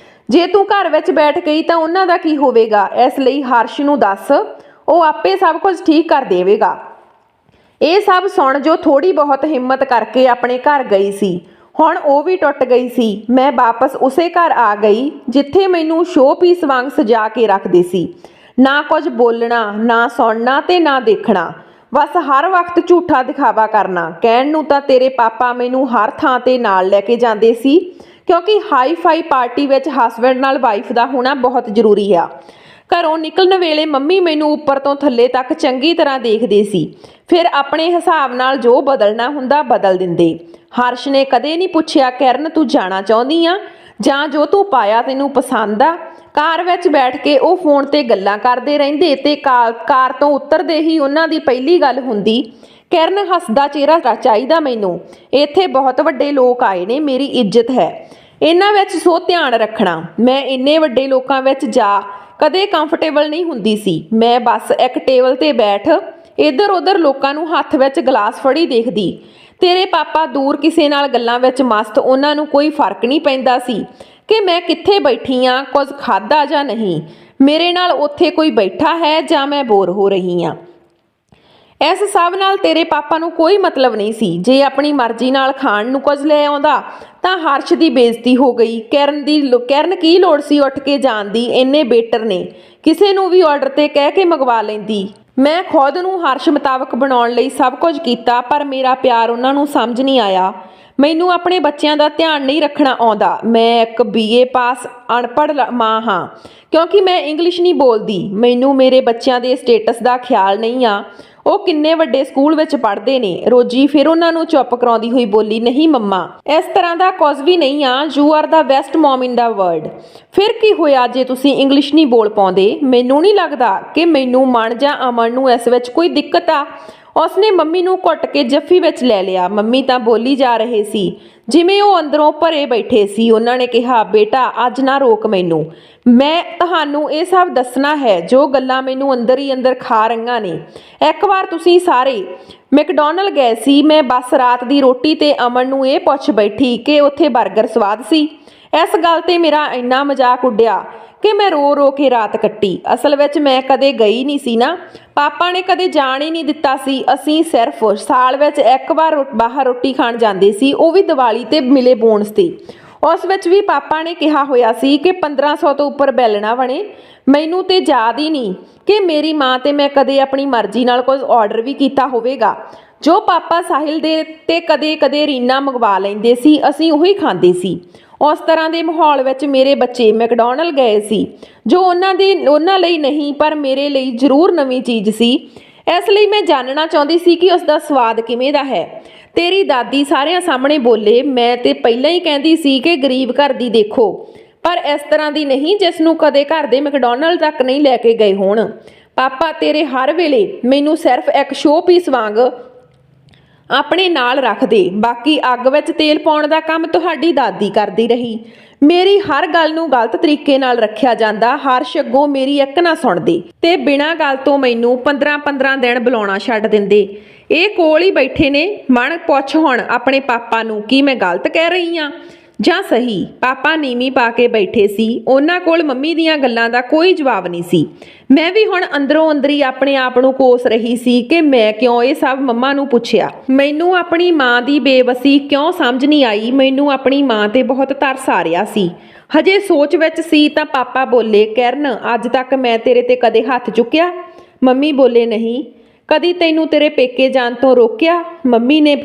ਜੇ ਤੂੰ ਘਰ ਵਿੱਚ ਬੈਠ ਗਈ ਤਾਂ ਉਹਨਾਂ ਦਾ ਕੀ ਹੋਵੇਗਾ? ਇਸ ਲਈ ਹਰਸ਼ ਨੂੰ ਦੱਸ, ਉਹ ਆਪੇ ਸਭ ਕੁਝ ਠੀਕ ਕਰ ਦੇਵੇਗਾ। ਇਹ ਸਭ ਸੁਣ ਜੋ ਥੋੜੀ ਬਹੁਤ ਹਿੰਮਤ ਕਰਕੇ ਆਪਣੇ ਘਰ ਗਈ ਸੀ, ਹੁਣ ਉਹ ਵੀ ਟੁੱਟ ਗਈ ਸੀ। ਮੈਂ ਵਾਪਸ ਉਸੇ ਘਰ ਆ ਗਈ ਜਿੱਥੇ ਮੈਨੂੰ ਸ਼ੋਅ ਪੀਸ ਵਾਂਗ ਸਜਾ ਕੇ ਰੱਖਦੇ ਸੀ। ਨਾ ਕੁਝ ਬੋਲਣਾ, ਨਾ ਸੁਣਨਾ ਤੇ ਨਾ ਦੇਖਣਾ, ਬਸ ਹਰ ਵਕਤ ਝੂਠਾ ਦਿਖਾਵਾ ਕਰਨਾ। ਕਹਿਣ ਨੂੰ ਤਾਂ ਤੇਰੇ ਪਾਪਾ ਮੈਨੂੰ ਹਰ ਥਾਂ ਤੇ ਨਾਲ ਲੈ ਕੇ ਜਾਂਦੇ ਸੀ, ਕਿਉਂਕਿ ਹਾਈ ਫਾਈ ਪਾਰਟੀ ਵਿੱਚ ਹਸਬੈਂਡ ਨਾਲ ਵਾਈਫ ਦਾ ਹੋਣਾ ਬਹੁਤ ਜ਼ਰੂਰੀ ਆ। ਘਰੋਂ ਨਿਕਲਣ ਵੇਲੇ ਮੰਮੀ ਮੈਨੂੰ ਉੱਪਰ ਤੋਂ ਥੱਲੇ ਤੱਕ ਚੰਗੀ ਤਰ੍ਹਾਂ ਦੇਖਦੇ ਸੀ, ਫਿਰ ਆਪਣੇ ਹਿਸਾਬ ਨਾਲ ਜੋ ਬਦਲਣਾ ਹੁੰਦਾ ਬਦਲ ਦਿੰਦੇ। ਹਰਸ਼ ਨੇ ਕਦੇ ਨਹੀਂ ਪੁੱਛਿਆ, ਕਿਰਨ ਤੂੰ ਜਾਣਾ ਚਾਹੁੰਦੀ ਆ ਜਾਂ ਜੋ ਤੂੰ ਪਾਇਆ ਤੈਨੂੰ ਪਸੰਦ ਆ? ਕਾਰ ਵਿੱਚ ਬੈਠ ਕੇ ਉਹ ਫੋਨ ਤੇ ਗੱਲਾਂ ਕਰਦੇ ਰਹਿੰਦੇ ਤੇ ਕਾਰ ਤੋਂ ਉਤਰਦੇ ਹੀ ਉਹਨਾਂ ਦੀ ਪਹਿਲੀ ਗੱਲ ਹੁੰਦੀ, ਕਿਰਨ ਹੱਸਦਾ ਚਿਹਰਾ ਚਾਹੀਦਾ ਮੈਨੂੰ, ਇੱਥੇ ਬਹੁਤ ਵੱਡੇ ਲੋਕ ਆਏ ਨੇ, ਮੇਰੀ ਇੱਜ਼ਤ ਹੈ ਇਹਨਾਂ ਵਿੱਚ, ਸੋ ਧਿਆਨ ਰੱਖਣਾ। ਮੈਂ ਇੰਨੇ ਵੱਡੇ ਲੋਕਾਂ ਵਿੱਚ ਜਾ ਕਦੇ ਕੰਫਰਟੇਬਲ ਨਹੀਂ ਹੁੰਦੀ ਸੀ। ਮੈਂ ਬਸ ਇੱਕ ਟੇਬਲ ਤੇ ਬੈਠ ਇੱਧਰ ਉੱਧਰ ਲੋਕਾਂ ਨੂੰ ਹੱਥ ਵਿੱਚ ਗਲਾਸ ਫੜੀ ਦੇਖਦੀ। ਤੇਰੇ ਪਾਪਾ ਦੂਰ ਕਿਸੇ ਨਾਲ ਗੱਲਾਂ ਵਿੱਚ ਮਸਤ, ਉਹਨਾਂ ਨੂੰ ਕੋਈ ਫਰਕ ਨਹੀਂ ਪੈਂਦਾ ਸੀ ਕਿ ਮੈਂ ਕਿੱਥੇ ਬੈਠੀ ਆ, ਕੁਝ ਖਾਧਾ ਜਾਂ ਨਹੀਂ, ਮੇਰੇ ਨਾਲ ਉੱਥੇ ਕੋਈ ਬੈਠਾ ਹੈ ਜਾਂ ਮੈਂ ਬੋਰ ਹੋ ਰਹੀ ਹਾਂ। ਇਸ ਸਭ ਨਾਲ ਤੇਰੇ ਪਾਪਾ ਨੂੰ ਕੋਈ ਮਤਲਬ ਨਹੀਂ ਸੀ। ਜੇ ਆਪਣੀ ਮਰਜ਼ੀ ਨਾਲ ਖਾਣ ਨੂੰ ਕੁਝ ਲੈ ਆਉਂਦਾ ਤਾਂ ਹਰਸ਼ ਦੀ ਬੇਇੱਜ਼ਤੀ ਹੋ ਗਈ। ਕਿਰਨ ਕੀ ਲੋੜ ਸੀ ਉੱਠ ਕੇ ਜਾਣ ਦੀ? ਇੰਨੇ ਬੇਟਰ ਨੇ, ਕਿਸੇ ਨੂੰ ਵੀ ਆਰਡਰ ਤੇ ਕਹਿ ਕੇ ਮੰਗਵਾ ਲੈਂਦੀ। ਮੈਂ ਖੁਦ ਨੂੰ ਹਰਸ਼ ਮੁਤਾਬਕ ਬਣਾਉਣ ਲਈ ਸਭ ਕੁਝ ਕੀਤਾ, ਪਰ ਮੇਰਾ ਪਿਆਰ ਉਹਨਾਂ ਨੂੰ ਸਮਝ ਨਹੀਂ ਆਇਆ। ਮੈਨੂੰ ਆਪਣੇ ਬੱਚਿਆਂ ਦਾ ਧਿਆਨ ਨਹੀਂ ਰੱਖਣਾ ਆਉਂਦਾ। ਮੈਂ ਇੱਕ BA ਪਾਸ ਅਨਪੜ੍ਹ ਮਾਂ ਹਾਂ, ਕਿਉਂਕਿ ਮੈਂ ਇੰਗਲਿਸ਼ ਨਹੀਂ ਬੋਲਦੀ। ਮੈਨੂੰ ਮੇਰੇ ਬੱਚਿਆਂ ਦੇ ਸਟੇਟਸ ਦਾ ਖਿਆਲ ਨਹੀਂ ਆ। ਉਹ ਕਿੰਨੇ ਵੱਡੇ ਸਕੂਲ ਵਿੱਚ ਪੜ੍ਹਦੇ ਨੇ। ਰੋਜੀ ਫਿਰ ਉਹਨਾਂ ਨੂੰ ਚੁੱਪ ਕਰਾਉਂਦੀ ਹੋਈ ਬੋਲੀ, ਨਹੀਂ ਮੰਮਾ, ਇਸ ਤਰ੍ਹਾਂ ਦਾ ਕੁਝ ਵੀ ਨਹੀਂ ਆ। You are the best mom in the world. ਫਿਰ ਕੀ ਹੋਇਆ ਜੇ ਤੁਸੀਂ ਇੰਗਲਿਸ਼ ਨਹੀਂ ਬੋਲ ਪਾਉਂਦੇ? ਮੈਨੂੰ ਨਹੀਂ ਲੱਗਦਾ ਕਿ ਮੈਨੂੰ ਮਨ ਜਾਂ ਅਮਨ ਨੂੰ ਇਸ ਵਿੱਚ ਕੋਈ ਦਿੱਕਤ ਆ। ਉਸਨੇ ਮੰਮੀ ਨੂੰ ਘੁੱਟ ਕੇ ਜੱਫੀ ਵਿੱਚ ਲੈ ਲਿਆ। ਮੰਮੀ ਤਾਂ ਬੋਲੀ ਜਾ ਰਹੇ ਸੀ ਜਿਵੇਂ ਉਹ ਅੰਦਰੋਂ ਭਰੇ ਬੈਠੇ ਸੀ। ਉਹਨਾਂ ਨੇ ਕਿਹਾ, ਬੇਟਾ ਅੱਜ ਨਾ ਰੋਕ ਮੈਨੂੰ, ਮੈਂ ਤੁਹਾਨੂੰ ਇਹ ਸਭ ਦੱਸਣਾ ਹੈ ਜੋ ਗੱਲਾਂ ਮੈਨੂੰ ਅੰਦਰ ਹੀ ਅੰਦਰ ਖਾ ਰਹੀਆਂ ਨੇ। ਇੱਕ ਵਾਰ ਤੁਸੀਂ ਸਾਰੇ ਮੈਕਡੋਨਲ ਗਏ ਸੀ। ਮੈਂ ਬਸ ਰਾਤ ਦੀ ਰੋਟੀ ਤੇ ਅਮਨ ਨੂੰ ਇਹ ਪੁੱਛ ਬੈਠੀ ਕਿ ਉੱਥੇ 버ਗਰ ਸਵਾਦ ਸੀ। ਇਸ ਗੱਲ ਤੇ ਮੇਰਾ ਇੰਨਾ ਮਜ਼ਾਕ ਉੱਡਿਆ ਕਿ ਮੈਂ ਰੋ ਰੋ ਕੇ ਰਾਤ ਕੱਟੀ। ਅਸਲ ਵਿੱਚ ਮੈਂ ਕਦੇ ਗਈ ਨਹੀਂ ਸੀ ਨਾ, ਪਾਪਾ ਨੇ ਕਦੇ ਜਾਣ ਹੀ ਨਹੀਂ ਦਿੱਤਾ ਸੀ। ਅਸੀਂ ਸਿਰਫ ਸਾਲ ਵਿੱਚ ਇੱਕ ਵਾਰ ਬਾਹਰ ਰੋਟੀ ਖਾਣ ਜਾਂਦੇ ਸੀ, ਉਹ ਵੀ ਦੀਵਾਲੀ ਤੇ ਮਿਲੇ ਬੋਨਸ ਤੇ। ਉਸ ਵਿੱਚ ਵੀ ਪਾਪਾ ਨੇ ਕਿਹਾ ਹੋਇਆ ਸੀ ਕਿ 1500 ਤੋਂ ਉੱਪਰ ਬਿੱਲ ਨਾ ਬਣੇ। ਮੈਨੂੰ ਤੇ ਯਾਦ ਹੀ ਨਹੀਂ ਕਿ ਮੇਰੀ ਮਾਂ ਤੇ ਮੈਂ ਕਦੇ ਆਪਣੀ ਮਰਜ਼ੀ ਨਾਲ ਕੁਝ ਆਰਡਰ ਵੀ ਕੀਤਾ ਹੋਵੇਗਾ। ਜੋ ਪਾਪਾ ਸਾਹਿਲ ਦੇ ਤੇ ਕਦੇ ਕਦੇ ਰੀਨਾ ਮੰਗਵਾ ਲੈਂਦੇ ਸੀ, ਅਸੀਂ ਉਹੀ ਖਾਂਦੇ ਸੀ। ਉਸ ਤਰ੍ਹਾਂ ਦੇ ਮਾਹੌਲ ਵਿੱਚ ਮੇਰੇ ਬੱਚੇ ਮੈਕਡੋਨਲ ਗਏ ਸੀ, ਜੋ ਉਹਨਾਂ ਲਈ ਨਹੀਂ ਪਰ ਮੇਰੇ ਲਈ ਜ਼ਰੂਰ ਨਵੀਂ ਚੀਜ਼ ਸੀ। ਇਸ ਲਈ ਮੈਂ ਜਾਣਨਾ ਚਾਹੁੰਦੀ ਸੀ ਕਿ ਉਸ ਦਾ ਸਵਾਦ ਕਿਵੇਂ ਦਾ ਹੈ। ਤੇਰੀ ਦਾਦੀ ਸਾਰਿਆਂ ਸਾਹਮਣੇ ਬੋਲੇ, ਮੈਂ ਤੇ ਪਹਿਲਾਂ ਹੀ ਕਹਿੰਦੀ ਸੀ ਕਿ ਗਰੀਬ ਘਰ ਦੀ ਦੇਖੋ, ਪਰ ਇਸ ਤਰ੍ਹਾਂ ਦੀ ਨਹੀਂ ਜਿਸ ਨੂੰ ਕਦੇ ਘਰ ਦੇ ਮੈਕਡੋਨਲ ਤੱਕ ਨਹੀਂ ਲੈ ਕੇ ਗਏ ਹੋਣ। ਪਾਪਾ ਤੇਰੇ ਹਰ ਵੇਲੇ ਮੈਨੂੰ ਸਿਰਫ ਇੱਕ ਸ਼ੋਅ ਪੀਸ ਵਾਂਗ ਆਪਣੇ ਨਾਲ ਰੱਖਦੇ, ਬਾਕੀ ਅੱਗ ਵਿੱਚ ਤੇਲ ਪਾਉਣ ਦਾ ਕੰਮ ਤੁਹਾਡੀ ਦਾਦੀ ਕਰਦੀ ਰਹੀ। ਮੇਰੀ ਹਰ ਗੱਲ ਨੂੰ ਗਲਤ ਤਰੀਕੇ ਨਾਲ ਰੱਖਿਆ ਜਾਂਦਾ। ਹਰਸ਼ ਅੱਗੋਂ ਮੇਰੀ ਇੱਕ ਨਾ ਸੁਣਦੇ ਤੇ ਬਿਨਾਂ ਗੱਲ ਤੋਂ ਮੈਨੂੰ 15-15 ਦਿਨ ਬੁਲਾਉਣਾ ਛੱਡ ਦਿੰਦੇ। ਇਹ ਕੋਲ ਹੀ ਬੈਠੇ ਨੇ। ਮਨ ਪੁੱਛ ਹੁਣ ਆਪਣੇ ਪਾਪਾ ਨੂੰ, ਕੀ ਮੈਂ ਗਲਤ ਕਹਿ ਰਹੀ ਹਾਂ ਜਾਂ ਸਹੀ? ਪਾਪਾ ਨੀਵੀਂ ਪਾ ਕੇ ਬੈਠੇ ਸੀ। ਉਹਨਾਂ ਕੋਲ ਮੰਮੀ ਦੀਆਂ ਗੱਲਾਂ ਦਾ ਕੋਈ ਜਵਾਬ ਨਹੀਂ ਸੀ। ਮੈਂ ਵੀ ਹੁਣ ਅੰਦਰੋਂ ਅੰਦਰੀ ਆਪਣੇ ਆਪ ਨੂੰ ਕੋਸ ਰਹੀ ਸੀ ਕਿ ਮੈਂ ਕਿਉਂ ਇਹ ਸਭ ਮੰਮਾ ਨੂੰ ਪੁੱਛਿਆ। ਮੈਨੂੰ ਆਪਣੀ ਮਾਂ ਦੀ ਬੇਵਸੀ ਕਿਉਂ ਸਮਝ ਨਹੀਂ ਆਈ। ਮੈਨੂੰ ਆਪਣੀ ਮਾਂ ਤੇ ਬਹੁਤ ਤਰਸ ਆ ਰਿਹਾ ਸੀ। ਹਜੇ ਸੋਚ ਵਿੱਚ ਸੀ ਤਾਂ ਪਾਪਾ ਬੋਲੇ, ਕਿਰਨ ਅੱਜ ਤੱਕ ਮੈਂ ਤੇਰੇ ਤੇ ਕਦੇ ਹੱਥ ਚੁੱਕਿਆ? ਮੰਮੀ ਬੋਲੇ, ਨਹੀਂ। ਕਦੀ ਤੈਨੂੰ ਤੇਰੇ ਪੇਕੇ ਜਾਣ ਤੋਂ ਰੋਕਿਆ? ਮੰਮੀ ਨੇ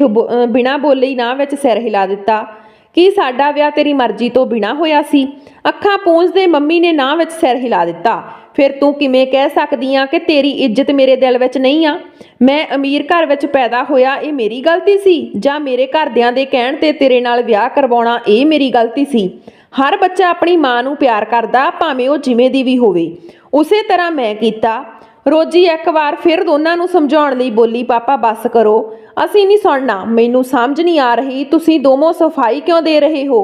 ਬਿਨਾਂ ਬੋਲੇ ਹੀ ਨਾ ਵਿੱਚ ਸਿਰ ਹਿਲਾ ਦਿੱਤਾ। ਕੀ ਸਾਡਾ ਵਿਆਹ ਤੇਰੀ ਮਰਜ਼ੀ ਤੋਂ ਬਿਨਾਂ ਹੋਇਆ ਸੀ? ਅੱਖਾਂ ਪੂੰਝਦੇ ਮੰਮੀ ਨੇ ਨਾ ਵਿੱਚ ਸਿਰ ਹਿਲਾ ਦਿੱਤਾ। ਫਿਰ ਤੂੰ ਕਿਵੇਂ ਕਹਿ ਸਕਦੀ ਆ ਕਿ ਤੇਰੀ ਇੱਜ਼ਤ ਮੇਰੇ ਦਿਲ ਵਿੱਚ ਨਹੀਂ ਆ? ਮੈਂ ਅਮੀਰ ਘਰ ਵਿੱਚ ਪੈਦਾ ਹੋਇਆ, ਇਹ ਮੇਰੀ ਗਲਤੀ ਸੀ? ਜਾਂ ਮੇਰੇ ਘਰਦਿਆਂ ਦੇ ਕਹਿਣ ਤੇ ਤੇਰੇ ਨਾਲ ਵਿਆਹ ਕਰਵਾਉਣਾ ਇਹ ਮੇਰੀ ਗਲਤੀ ਸੀ? ਹਰ ਬੱਚਾ ਆਪਣੀ ਮਾਂ ਨੂੰ ਪਿਆਰ ਕਰਦਾ, ਭਾਵੇਂ ਉਹ ਜਿਵੇਂ ਦੀ ਵੀ ਹੋਵੇ। ਉਸੇ ਤਰ੍ਹਾਂ ਮੈਂ ਕੀਤਾ। ਰੋਜੀ ਇੱਕ ਵਾਰ ਫਿਰ ਦੋਨਾਂ ਨੂੰ ਸਮਝਾਉਣ ਲਈ ਬੋਲੀ, ਪਾਪਾ ਬੱਸ ਕਰੋ, ਅਸੀਂ ਨਹੀਂ ਸੁਣਨਾ। ਮੈਨੂੰ ਸਮਝ ਨਹੀਂ ਆ ਰਹੀ ਤੁਸੀਂ ਦੋਵੇਂ ਸਫਾਈ ਕਿਉਂ ਦੇ ਰਹੇ ਹੋ?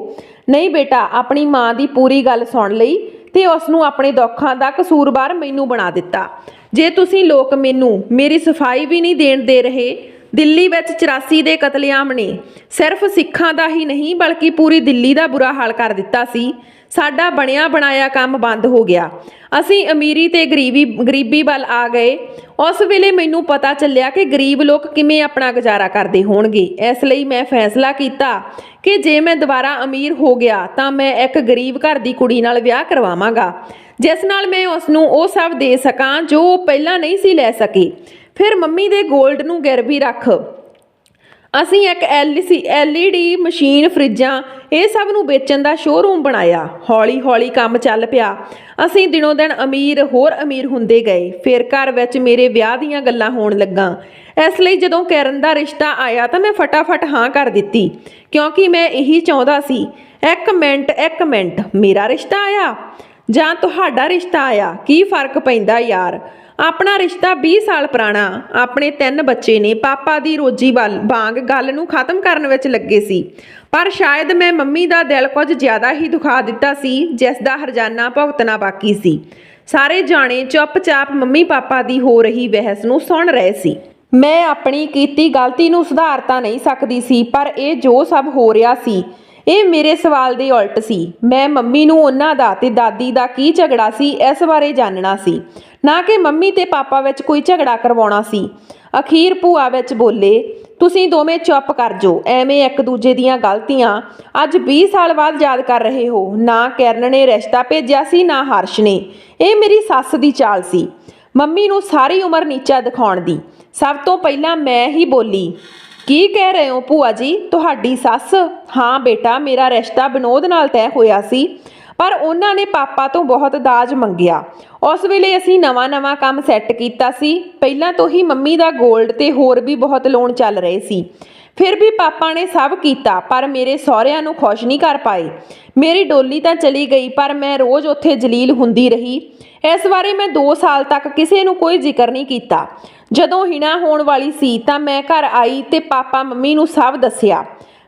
ਨਹੀਂ ਬੇਟਾ, ਆਪਣੀ ਮਾਂ ਦੀ ਪੂਰੀ ਗੱਲ ਸੁਣ ਲਈ ਤੇ ਉਸ ਨੂੰ ਆਪਣੇ ਦੁੱਖਾਂ ਦਾ ਕਸੂਰਵਾਰ ਮੈਨੂੰ ਬਣਾ ਦਿੱਤਾ। ਜੇ ਤੁਸੀਂ ਲੋਕ ਮੈਨੂੰ ਮੇਰੀ ਸਫਾਈ ਵੀ ਨਹੀਂ ਦੇਣ ਦੇ ਰਹੇ। ਦਿੱਲੀ ਵਿੱਚ 84 ਦੇ ਕਤਲੇਆਮ ਨੇ ਸਿਰਫ ਸਿੱਖਾਂ ਦਾ ਹੀ ਨਹੀਂ ਬਲਕਿ ਪੂਰੀ ਦਿੱਲੀ ਦਾ ਬੁਰਾ ਹਾਲ ਕਰ ਦਿੱਤਾ ਸੀ। ਸਾਡਾ ਬਣਿਆ ਬਣਾਇਆ ਕੰਮ ਬੰਦ ਹੋ ਗਿਆ। ਅਸੀਂ ਅਮੀਰੀ ਤੇ ਗਰੀਬੀ ਵੱਲ ਆ ਗਏ। ਉਸ ਵੇਲੇ ਮੈਨੂੰ ਪਤਾ ਚੱਲਿਆ ਕਿ ਗਰੀਬ ਲੋਕ ਕਿਵੇਂ ਆਪਣਾ ਗੁਜ਼ਾਰਾ ਕਰਦੇ ਹੋਣਗੇ। ਇਸ ਲਈ ਮੈਂ ਫੈਸਲਾ ਕੀਤਾ ਕਿ ਜੇ ਮੈਂ ਦੁਬਾਰਾ ਅਮੀਰ ਹੋ ਗਿਆ ਤਾਂ ਮੈਂ ਇੱਕ ਗਰੀਬ ਘਰ ਦੀ ਕੁੜੀ ਨਾਲ ਵਿਆਹ ਕਰਵਾਵਾਂਗਾ, ਜਿਸ ਨਾਲ ਮੈਂ ਉਸ ਨੂੰ ਉਹ ਸਭ ਦੇ ਸਕਾਂ ਜੋ ਉਹ ਪਹਿਲਾਂ ਨਹੀਂ ਸੀ ਲੈ ਸਕੇ। ਫਿਰ ਮੰਮੀ ਦੇ 골ਡ ਨੂੰ ਗਿਰਵੀ ਰੱਖ ਅਸੀਂ ਇੱਕ LED ਮਸ਼ੀਨ, ਫਰਿੱਜਾਂ, ਇਹ ਸਭ ਨੂੰ ਵੇਚਣ ਦਾ ਸ਼ੋਅਰੂਮ ਬਣਾਇਆ। ਹੌਲੀ ਹੌਲੀ ਕੰਮ ਚੱਲ ਪਿਆ। ਅਸੀਂ ਦਿਨੋਂ ਦਿਨ ਹੋਰ ਅਮੀਰ ਹੁੰਦੇ ਗਏ। ਫਿਰ ਘਰ ਵਿੱਚ ਮੇਰੇ ਵਿਆਹ ਦੀਆਂ ਗੱਲਾਂ ਹੋਣ ਲੱਗਾ। ਇਸ ਲਈ ਜਦੋਂ ਕਿਰਨ ਦਾ ਰਿਸ਼ਤਾ ਆਇਆ ਤਾਂ ਮੈਂ ਫਟਾਫਟ ਹਾਂ ਕਰ ਦਿੱਤੀ, ਕਿਉਂਕਿ ਮੈਂ ਇਹੀ ਚਾਹੁੰਦਾ ਸੀ। ਇੱਕ ਮਿੰਟ, ਮੇਰਾ ਰਿਸ਼ਤਾ ਆਇਆ ਜਾਂ ਤੁਹਾਡਾ ਰਿਸ਼ਤਾ ਆਇਆ, ਕੀ ਫਰਕ ਪੈਂਦਾ ਯਾਰ? ਆਪਣਾ ਰਿਸ਼ਤਾ 20 ਸਾਲ ਪੁਰਾਣਾ। ਆਪਣੇ 3 ਬੱਚੇ ਨੇ। ਪਾਪਾ ਦੀ ਰੋਜੀ ਵਾਂਗ ਗੱਲ ਨੂੰ ਖਤਮ ਕਰਨ ਵਿੱਚ ਲੱਗੇ ਸੀ, ਪਰ ਸ਼ਾਇਦ ਮੈਂ ਮੰਮੀ ਦਾ ਦਿਲ ਕੁਝ ਜ਼ਿਆਦਾ ਹੀ ਦੁਖਾ ਦਿੱਤਾ ਸੀ, ਜਿਸ ਦਾ ਹਰਜਾਨਾ ਭੁਗਤਣਾ ਬਾਕੀ ਸੀ। ਸਾਰੇ ਜਾਣੇ ਚੁੱਪਚਾਪ ਮੰਮੀ ਪਾਪਾ ਦੀ ਹੋ ਰਹੀ ਬਹਿਸ ਨੂੰ ਸੁਣ ਰਹੇ ਸੀ। ਮੈਂ ਆਪਣੀ ਕੀਤੀ ਗਲਤੀ ਨੂੰ ਸੁਧਾਰ ਤਾਂ ਨਹੀਂ ਸਕਦੀ ਸੀ, ਪਰ ਇਹ ਜੋ ਸਭ ਹੋ ਰਿਹਾ ਸੀ ਇਹ ਮੇਰੇ ਸਵਾਲ ਦੇ ਉਲਟ ਸੀ। ਮੈਂ ਮੰਮੀ ਨੂੰ ਉਹਨਾਂ ਦਾ ਤੇ ਦਾਦੀ ਦਾ ਕੀ ਝਗੜਾ ਸੀ ਇਸ ਬਾਰੇ ਜਾਣਨਾ ਸੀ, ਨਾ ਕਿ ਮੰਮੀ ਤੇ ਪਾਪਾ ਵਿੱਚ ਕੋਈ ਝਗੜਾ ਕਰਵਾਉਣਾ ਸੀ। ਅਖੀਰ ਭੂਆ ਵਿੱਚ ਬੋਲੇ, ਤੁਸੀਂ ਦੋਵੇਂ ਚੁੱਪ ਕਰ ਜਾਓ, ਐਵੇਂ ਇੱਕ ਦੂਜੇ ਦੀਆਂ ਗਲਤੀਆਂ ਅੱਜ 20 ਸਾਲ ਬਾਅਦ ਯਾਦ ਕਰ ਰਹੇ ਹੋ। ਨਾ ਕਿਰਨ ਨੇ ਰਿਸ਼ਤਾ ਭੇਜਿਆ ਸੀ, ਨਾ ਹਰਸ਼ ਨੇ। ਇਹ ਮੇਰੀ ਸੱਸ ਦੀ ਚਾਲ ਸੀ, ਮੰਮੀ ਨੂੰ ਸਾਰੀ ਉਮਰ ਨੀਚਾ ਦਿਖਾਉਣ ਦੀ। ਸਭ ਤੋਂ ਪਹਿਲਾਂ ਮੈਂ ਹੀ ਬੋਲੀ, ਕੀ ਕਹਿ ਰਹੇ ਹੋ ਭੂਆ ਜੀ, ਤੁਹਾਡੀ ਸੱਸ? ਹਾਂ ਬੇਟਾ, ਮੇਰਾ ਰਿਸ਼ਤਾ ਵਿਨੋਦ ਨਾਲ ਤੈਅ ਹੋਇਆ ਸੀ, ਪਰ ਉਹਨਾਂ ਨੇ ਪਾਪਾ ਤੋਂ ਬਹੁਤ ਦਾਜ ਮੰਗਿਆ। ਉਸ ਵੇਲੇ ਅਸੀਂ ਨਵਾਂ ਕੰਮ ਸੈੱਟ ਕੀਤਾ ਸੀ। ਪਹਿਲਾਂ ਤੋਂ ਹੀ ਮੰਮੀ ਦਾ ਗੋਲਡ ਤੇ ਹੋਰ ਵੀ ਬਹੁਤ ਲੋਨ ਚੱਲ ਰਹੇ ਸੀ। ਫਿਰ ਵੀ ਪਾਪਾ ਨੇ ਸਭ ਕੀਤਾ, ਪਰ ਮੇਰੇ ਸਹੁਰਿਆਂ ਨੂੰ ਖੁਸ਼ ਨਹੀਂ ਕਰ ਪਾਏ। ਮੇਰੀ ਡੋਲੀ ਤਾਂ ਚਲੀ ਗਈ, ਪਰ ਮੈਂ ਰੋਜ਼ ਉੱਥੇ ਜਲੀਲ ਹੁੰਦੀ ਰਹੀ। ਇਸ ਬਾਰੇ ਮੈਂ 2 ਸਾਲ ਤੱਕ ਕਿਸੇ ਨੂੰ ਕੋਈ ਜ਼ਿਕਰ ਨਹੀਂ ਕੀਤਾ। ਜਦੋਂ ਹਿਣਾ ਹੋਣ ਵਾਲੀ ਸੀ ਤਾਂ ਮੈਂ ਘਰ ਆਈ ਤੇ ਪਾਪਾ ਮੰਮੀ ਨੂੰ ਸਭ ਦੱਸਿਆ।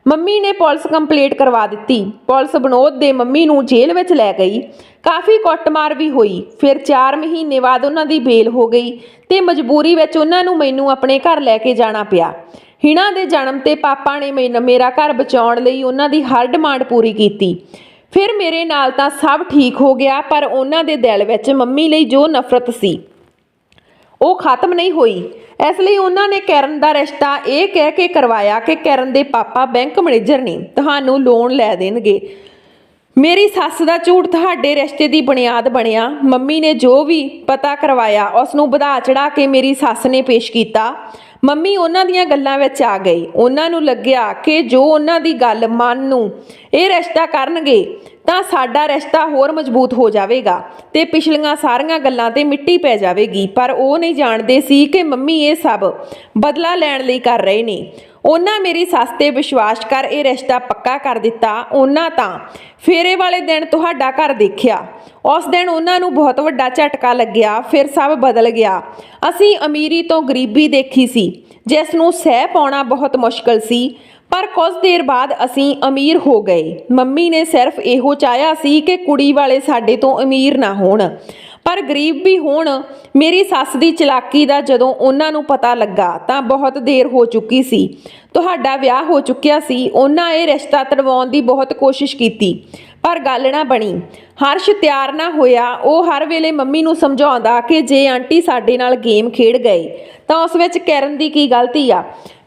ਮੰਮੀ ਨੇ ਪੁਲਿਸ ਕੰਪਲੇਂਟ ਕਰਵਾ ਦਿੱਤੀ। ਪੁਲਿਸ ਵਿਨੋਦ ਦੇ ਮੰਮੀ ਨੂੰ ਜੇਲ੍ਹ ਵਿੱਚ ਲੈ ਗਈ। ਕਾਫੀ ਕੁੱਟਮਾਰ ਵੀ ਹੋਈ। ਫਿਰ 4 ਮਹੀਨੇ ਬਾਅਦ ਉਹਨਾਂ ਦੀ ਬੇਲ ਹੋ ਗਈ ਤੇ ਮਜਬੂਰੀ ਵਿੱਚ ਉਹਨਾਂ ਨੂੰ ਮੈਨੂੰ ਆਪਣੇ ਘਰ ਲੈ ਕੇ ਜਾਣਾ ਪਿਆ। ਹਿਣਾ ਦੇ ਜਨਮ ਤੇ ਪਾਪਾ ਨੇ ਮੇਰਾ ਘਰ ਬਚਾਉਣ ਲਈ ਉਹਨਾਂ ਦੀ ਹਰ ਡਿਮਾਂਡ ਪੂਰੀ ਕੀਤੀ। ਫਿਰ ਮੇਰੇ ਨਾਲ ਤਾਂ ਸਭ ਠੀਕ ਹੋ ਗਿਆ, ਪਰ ਉਹਨਾਂ ਦੇ ਦਿਲ ਵਿੱਚ ਮੰਮੀ ਲਈ ਜੋ ਨਫ਼ਰਤ ਸੀ ਉਹ ਖਤਮ ਨਹੀਂ ਹੋਈ। ਇਸ ਲਈ ਉਹਨਾਂ ਨੇ ਕਿਰਨ ਦਾ ਰਿਸ਼ਤਾ ਇਹ ਕਹਿ ਕੇ ਕਰਵਾਇਆ ਕਿ ਕਿਰਨ ਦੇ ਪਾਪਾ ਬੈਂਕ ਮੈਨੇਜਰ ਨੇ, ਤੁਹਾਨੂੰ ਲੋਨ ਲੈ ਦੇਣਗੇ। ਮੇਰੀ ਸੱਸ ਦਾ ਝੂਠ ਤੁਹਾਡੇ ਰਿਸ਼ਤੇ ਦੀ ਬੁਨਿਆਦ ਬਣਿਆ। ਮੰਮੀ ਨੇ ਜੋ ਵੀ ਪਤਾ ਕਰਵਾਇਆ ਉਸ ਨੂੰ ਵਧਾ ਚੜਾ ਕੇ ਮੇਰੀ ਸੱਸ ਨੇ ਪੇਸ਼ ਕੀਤਾ। ਮੰਮੀ ਉਹਨਾਂ ਦੀਆਂ ਗੱਲਾਂ ਵਿੱਚ ਆ ਗਈ। ਉਹਨਾਂ ਨੂੰ ਲੱਗਿਆ ਕਿ ਜੋ ਉਹਨਾਂ ਦੀ ਗੱਲ ਮੰਨ ਨੂੰ ਇਹ ਰਿਸ਼ਤਾ ਕਰਨਗੇ ਤਾਂ ਸਾਡਾ ਰਿਸ਼ਤਾ ਹੋਰ ਮਜ਼ਬੂਤ ਹੋ ਜਾਵੇਗਾ ਤੇ ਪਿਛਲੀਆਂ ਸਾਰੀਆਂ ਗੱਲਾਂ ਤੇ ਮਿੱਟੀ ਪੈ ਜਾਵੇਗੀ। ਪਰ ਉਹ ਨਹੀਂ ਜਾਣਦੇ ਸੀ ਕਿ ਮੰਮੀ ਇਹ ਸਭ ਬਦਲਾ ਲੈਣ ਲਈ ਕਰ ਰਹੇ ਨੇ। ਉਹਨਾਂ ਮੇਰੀ ਸੱਸ ਤੇ ਵਿਸ਼ਵਾਸ ਕਰ ਇਹ ਰਿਸ਼ਤਾ ਪੱਕਾ ਕਰ ਦਿੱਤਾ। ਉਹਨਾਂ ਤਾਂ ਫੇਰੇ ਵਾਲੇ ਦਿਨ ਤੁਹਾਡਾ ਘਰ ਦੇਖਿਆ। ਉਸ ਦਿਨ ਉਹਨਾਂ ਨੂੰ ਬਹੁਤ ਵੱਡਾ ਝਟਕਾ ਲੱਗਿਆ। ਫਿਰ ਸਭ ਬਦਲ ਗਿਆ। ਅਸੀਂ ਅਮੀਰੀ ਤੋਂ ਗਰੀਬੀ ਦੇਖੀ ਸੀ, ਜਿਸ ਨੂੰ ਸਹਿ ਪਾਉਣਾ ਬਹੁਤ ਮੁਸ਼ਕਲ ਸੀ, ਪਰ ਕੁਝ ਦੇਰ ਬਾਅਦ ਅਸੀਂ ਅਮੀਰ ਹੋ ਗਏ। ਮੰਮੀ ਨੇ ਸਿਰਫ ਇਹੋ ਚਾਹਿਆ ਸੀ ਕਿ ਕੁੜੀ ਵਾਲੇ ਸਾਡੇ ਤੋਂ ਅਮੀਰ ਨਾ ਹੋਣ, ਪਰ ਗਰੀਬ ਵੀ ਹੋਣ। ਮੇਰੀ ਸੱਸ ਦੀ ਚਲਾਕੀ ਦਾ ਜਦੋਂ ਉਹਨਾਂ ਨੂੰ ਪਤਾ ਲੱਗਾ ਤਾਂ ਬਹੁਤ ਦੇਰ ਹੋ ਚੁੱਕੀ ਸੀ। ਤੁਹਾਡਾ ਵਿਆਹ ਹੋ ਚੁੱਕਿਆ ਸੀ। ਉਹਨਾਂ ਇਹ ਰਿਸ਼ਤਾ ਤੜਵਾਉਣ ਦੀ ਬਹੁਤ ਕੋਸ਼ਿਸ਼ ਕੀਤੀ, ਪਰ ਗੱਲ ਨਾ ਬਣੀ। ਹਰਸ਼ ਤਿਆਰ ਨਾ ਹੋਇਆ। ਉਹ ਹਰ ਵੇਲੇ ਮੰਮੀ ਨੂੰ ਸਮਝਾਉਂਦਾ ਕਿ ਜੇ ਆਂਟੀ ਸਾਡੇ ਨਾਲ ਗੇਮ ਖੇਡ ਗਏ ਤਾਂ ਉਸ ਵਿੱਚ ਕਿਰਨ ਦੀ ਕੀ ਗਲਤੀ ਆ,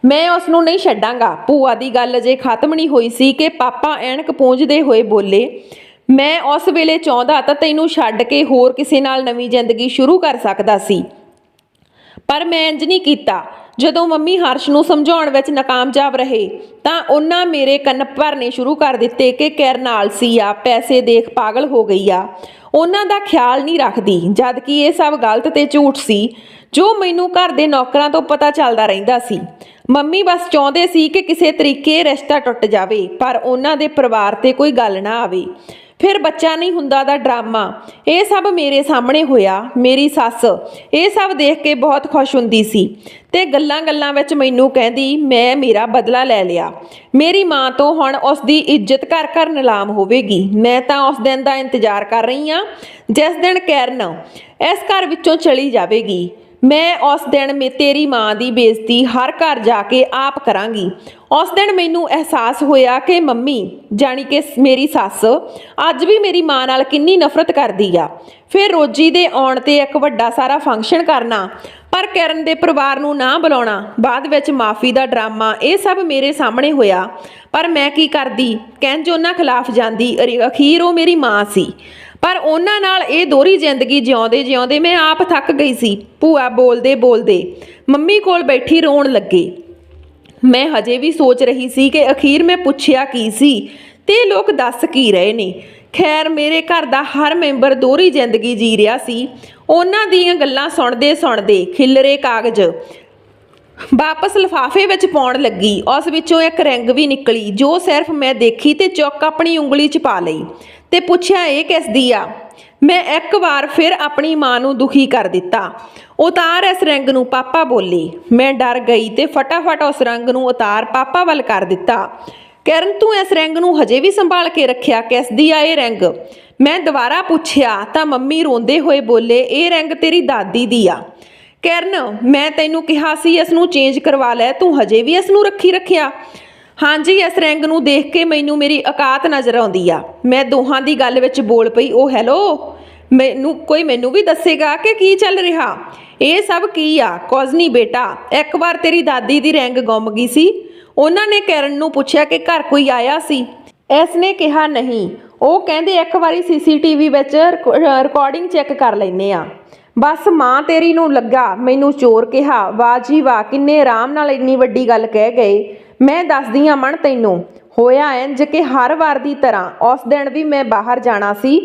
ਮੈਂ ਉਸ ਨੂੰ ਨਹੀਂ ਛੱਡਾਂਗਾ। ਭੂਆ ਦੀ ਗੱਲ ਅਜੇ ਖਤਮ ਨਹੀਂ ਹੋਈ ਸੀ ਕਿ ਪਾਪਾ ਐਨਕ ਪੂੰਝਦੇ ਹੋਏ ਬੋਲੇ, ਮੈਂ ਉਸ ਵੇਲੇ ਚਾਹੁੰਦਾ ਤਾਂ ਤੈਨੂੰ ਛੱਡ ਕੇ ਹੋਰ ਕਿਸੇ ਨਾਲ ਨਵੀਂ ਜ਼ਿੰਦਗੀ ਸ਼ੁਰੂ ਕਰ ਸਕਦਾ ਸੀ, ਪਰ ਮੈਂ ਇੰਜ ਨਹੀਂ ਕੀਤਾ। ਜਦੋਂ ਮੰਮੀ ਹਰਸ਼ ਨੂੰ ਸਮਝਾਉਣ ਵਿੱਚ ਨਾਕਾਮਯਾਬ ਰਹੇ ਤਾਂ ਉਹਨਾਂ ਮੇਰੇ ਕੰਨ ਭਰਨੇ ਸ਼ੁਰੂ ਕਰ ਦਿੱਤੇ ਕਿ ਕਿਰਨ ਆਲਸੀ ਆ, ਪੈਸੇ ਦੇਖ ਪਾਗਲ ਹੋ ਗਈ ਆ, ਉਹਨਾਂ ਦਾ ਖਿਆਲ ਨਹੀਂ ਰੱਖਦੀ। ਜਦ ਕਿ ਇਹ ਸਭ ਗਲਤ ਤੇ ਝੂਠ ਸੀ ਜੋ ਮੈਨੂੰ ਘਰ ਦੇ ਨੌਕਰਾਂ ਤੋਂ ਪਤਾ ਚੱਲਦਾ ਰਹਿੰਦਾ ਸੀ। ਮੰਮੀ ਬਸ ਚਾਹੁੰਦੇ ਸੀ ਕਿ ਕਿਸੇ ਤਰੀਕੇ ਰਿਸ਼ਤਾ ਟੁੱਟ ਜਾਵੇ, ਪਰ ਉਹਨਾਂ ਦੇ ਪਰਿਵਾਰ ਤੇ ਕੋਈ ਗੱਲ ਨਾ ਆਵੇ। ਫਿਰ ਬੱਚਾ ਨਹੀਂ ਹੁੰਦਾ ਦਾ ਡਰਾਮਾ, ਇਹ ਸਭ ਮੇਰੇ ਸਾਹਮਣੇ ਹੋਇਆ। ਮੇਰੀ ਸੱਸ ਇਹ ਸਭ ਦੇਖ ਕੇ ਬਹੁਤ ਖੁਸ਼ ਹੁੰਦੀ ਸੀ ਤੇ ਗੱਲਾਂ ਵਿੱਚ ਮੈਨੂੰ ਕਹਿੰਦੀ ਮੈਂ ਮੇਰਾ ਬਦਲਾ ਲੈ ਲਿਆ। ਮੇਰੀ ਮਾਂ ਤੋਂ ਹੁਣ ਉਸ ਦੀ ਇੱਜ਼ਤ ਘਰ ਘਰ ਨਿਲਾਮ ਹੋਵੇਗੀ। ਮੈਂ ਤਾਂ ਉਸ ਦਿਨ ਦਾ ਇੰਤਜ਼ਾਰ ਕਰ ਰਹੀ ਹਾਂ ਜਿਸ ਦਿਨ ਕਿਰਨ ਇਸ ਘਰ ਵਿੱਚੋਂ ਚਲੀ ਜਾਵੇਗੀ। ਮੈਂ ਉਸ ਦਿਨ ਤੇਰੀ ਮਾਂ ਦੀ ਬੇਇੱਜ਼ਤੀ ਹਰ ਘਰ ਜਾ ਕੇ ਆਪ ਕਰਾਂਗੀ। ਉਸ ਦਿਨ ਮੈਨੂੰ ਅਹਿਸਾਸ ਹੋਇਆ ਕਿ ਮੰਮੀ ਜਾਣੀ ਕਿ ਮੇਰੀ ਸੱਸ ਅੱਜ ਵੀ ਮੇਰੀ ਮਾਂ ਨਾਲ ਕਿੰਨੀ ਨਫ਼ਰਤ ਕਰਦੀ ਆ। ਫਿਰ ਰੋਜੀ ਦੇ ਆਉਣ ਤੇ ਇੱਕ ਵੱਡਾ ਸਾਰਾ ਫੰਕਸ਼ਨ ਕਰਨਾ, ਪਰ ਕਿਰਨ ਦੇ ਪਰਿਵਾਰ ਨੂੰ ਨਾ ਬੁਲਾਉਣਾ, ਬਾਅਦ ਵਿੱਚ ਮਾਫੀ ਦਾ ਡਰਾਮਾ, ਇਹ ਸਭ ਮੇਰੇ ਸਾਹਮਣੇ ਹੋਇਆ। ਪਰ ਮੈਂ ਕੀ ਕਰਦੀ, ਕਿੰਜ ਉਹਨਾਂ ਖਿਲਾਫ ਜਾਂਦੀ। ਅਖੀਰ ਉਹ ਮੇਰੀ ਮਾਂ ਸੀ, ਪਰ ਉਹਨਾਂ ਨਾਲ ਇਹ ਦੋਹਰੀ ਜ਼ਿੰਦਗੀ ਜਿਉਂਦੇ ਮੈਂ ਆਪ ਥੱਕ ਗਈ ਸੀ। ਭੂਆ ਬੋਲਦੇ ਮੰਮੀ ਕੋਲ ਬੈਠੀ ਰੋਣ ਲੱਗੇ। ਮੈਂ ਹਜੇ ਵੀ ਸੋਚ ਰਹੀ ਸੀ ਕਿ ਅਖੀਰ ਮੈਂ ਪੁੱਛਿਆ ਕੀ ਸੀ ਤੇ ਲੋਕ ਦੱਸ ਕੀ ਰਹੇ ਨੇ। ਖੈਰ ਮੇਰੇ ਘਰ ਦਾ ਹਰ ਮੈਂਬਰ ਦੋਹਰੀ ਜ਼ਿੰਦਗੀ ਜੀ ਰਿਹਾ ਸੀ। ਉਹਨਾਂ ਦੀਆਂ ਗੱਲਾਂ ਸੁਣਦੇ ਖਿਲਰੇ ਕਾਗਜ਼ ਵਾਪਸ ਲਿਫਾਫੇ ਵਿੱਚ ਪਾਉਣ ਲੱਗੀ। ਉਸ ਵਿੱਚੋਂ ਇੱਕ ਰਿੰਗ ਵੀ ਨਿਕਲੀ ਜੋ ਸਿਰਫ ਮੈਂ ਦੇਖੀ ਤੇ ਚੁੱਕ ਆਪਣੀ ਉਂਗਲੀ 'ਚ ਪਾ ਲਈ ਤੇ ਪੁੱਛਿਆ ਇਹ ਕਿਸ ਦੀ ਆ। ਮੈਂ ਇੱਕ ਵਾਰ ਫਿਰ ਆਪਣੀ ਮਾਂ ਨੂੰ ਦੁਖੀ ਕਰ ਦਿੱਤਾ। ਉਤਾਰ ਇਸ ਰਿੰਗ ਨੂੰ, ਪਾਪਾ ਬੋਲੇ। ਮੈਂ ਡਰ ਗਈ ਤੇ ਫਟਾਫਟ ਉਸ ਰਿੰਗ ਨੂੰ ਉਤਾਰ ਪਾਪਾ ਵੱਲ ਕਰ ਦਿੱਤਾ। ਕਿਰਨ ਤੂੰ ਇਸ ਰਿੰਗ ਨੂੰ ਹਜੇ ਵੀ ਸੰਭਾਲ ਕੇ ਰੱਖਿਆ, ਕਿਸ ਦੀ ਆ ਇਹ ਰਿੰਗ? ਮੈਂ ਦੁਬਾਰਾ ਪੁੱਛਿਆ ਤਾਂ ਮੰਮੀ ਰੋਂਦੇ ਹੋਏ ਬੋਲੇ ਇਹ ਰਿੰਗ ਤੇਰੀ ਦਾਦੀ ਦੀ ਆ। ਕਿਰਨ ਮੈਂ ਤੈਨੂੰ ਕਿਹਾ ਸੀ ਇਸ ਨੂੰ ਚੇਂਜ ਕਰਵਾ ਲੈ, ਤੂੰ ਹਜੇ ਵੀ ਇਸ ਨੂੰ ਰੱਖਿਆ? ਹਾਂਜੀ, ਇਸ ਰਿੰਗ ਨੂੰ ਦੇਖ ਕੇ ਮੈਨੂੰ ਮੇਰੀ ਔਕਾਤ ਨਜ਼ਰ ਆਉਂਦੀ ਆ। ਮੈਂ ਦੋਹਾਂ ਦੀ ਗੱਲ ਵਿੱਚ ਬੋਲ ਪਈ, ਉਹ ਹੈਲੋ, ਮੈਨੂੰ ਵੀ ਦੱਸੇਗਾ ਕਿ ਕੀ ਚੱਲ ਰਿਹਾ। ਇਹ ਸਭ ਕੀ ਆ? ਕੁਝ ਨਹੀਂ ਬੇਟਾ, ਇੱਕ ਵਾਰ ਤੇਰੀ ਦਾਦੀ ਦੀ ਰਿੰਗ ਗੁੰਮ ਗਈ ਸੀ। ਉਹਨਾਂ ਨੇ ਕਿਰਨ ਨੂੰ ਪੁੱਛਿਆ ਕਿ ਘਰ ਕੋਈ ਆਇਆ ਸੀ। ਇਸ ਨੇ ਕਿਹਾ ਨਹੀਂ। ਉਹ ਕਹਿੰਦੇ ਇੱਕ ਵਾਰੀ CCTV ਵਿੱਚ ਰਿਕਾਰਡਿੰਗ ਚੈੱਕ ਕਰ ਲੈਂਦੇ ਆ। ਬਸ ਮਾਂ ਤੇਰੀ ਨੂੰ ਲੱਗਾ ਮੈਨੂੰ ਚੋਰ ਕਿਹਾ। ਵਾਹ ਜੀ ਵਾਹ, ਕਿੰਨੇ ਆਰਾਮ ਨਾਲ ਇੰਨੀ ਵੱਡੀ ਗੱਲ ਕਹਿ ਗਏ। ਮੈਂ ਦੱਸਦੀ ਆ ਮਣ, ਤੈਨੂੰ ਹੋਇਆ ਇੰਜ ਕਿ ਹਰ ਵਾਰ ਦੀ ਤਰ੍ਹਾਂ ਉਸ ਦਿਨ ਵੀ ਮੈਂ ਬਾਹਰ ਜਾਣਾ ਸੀ।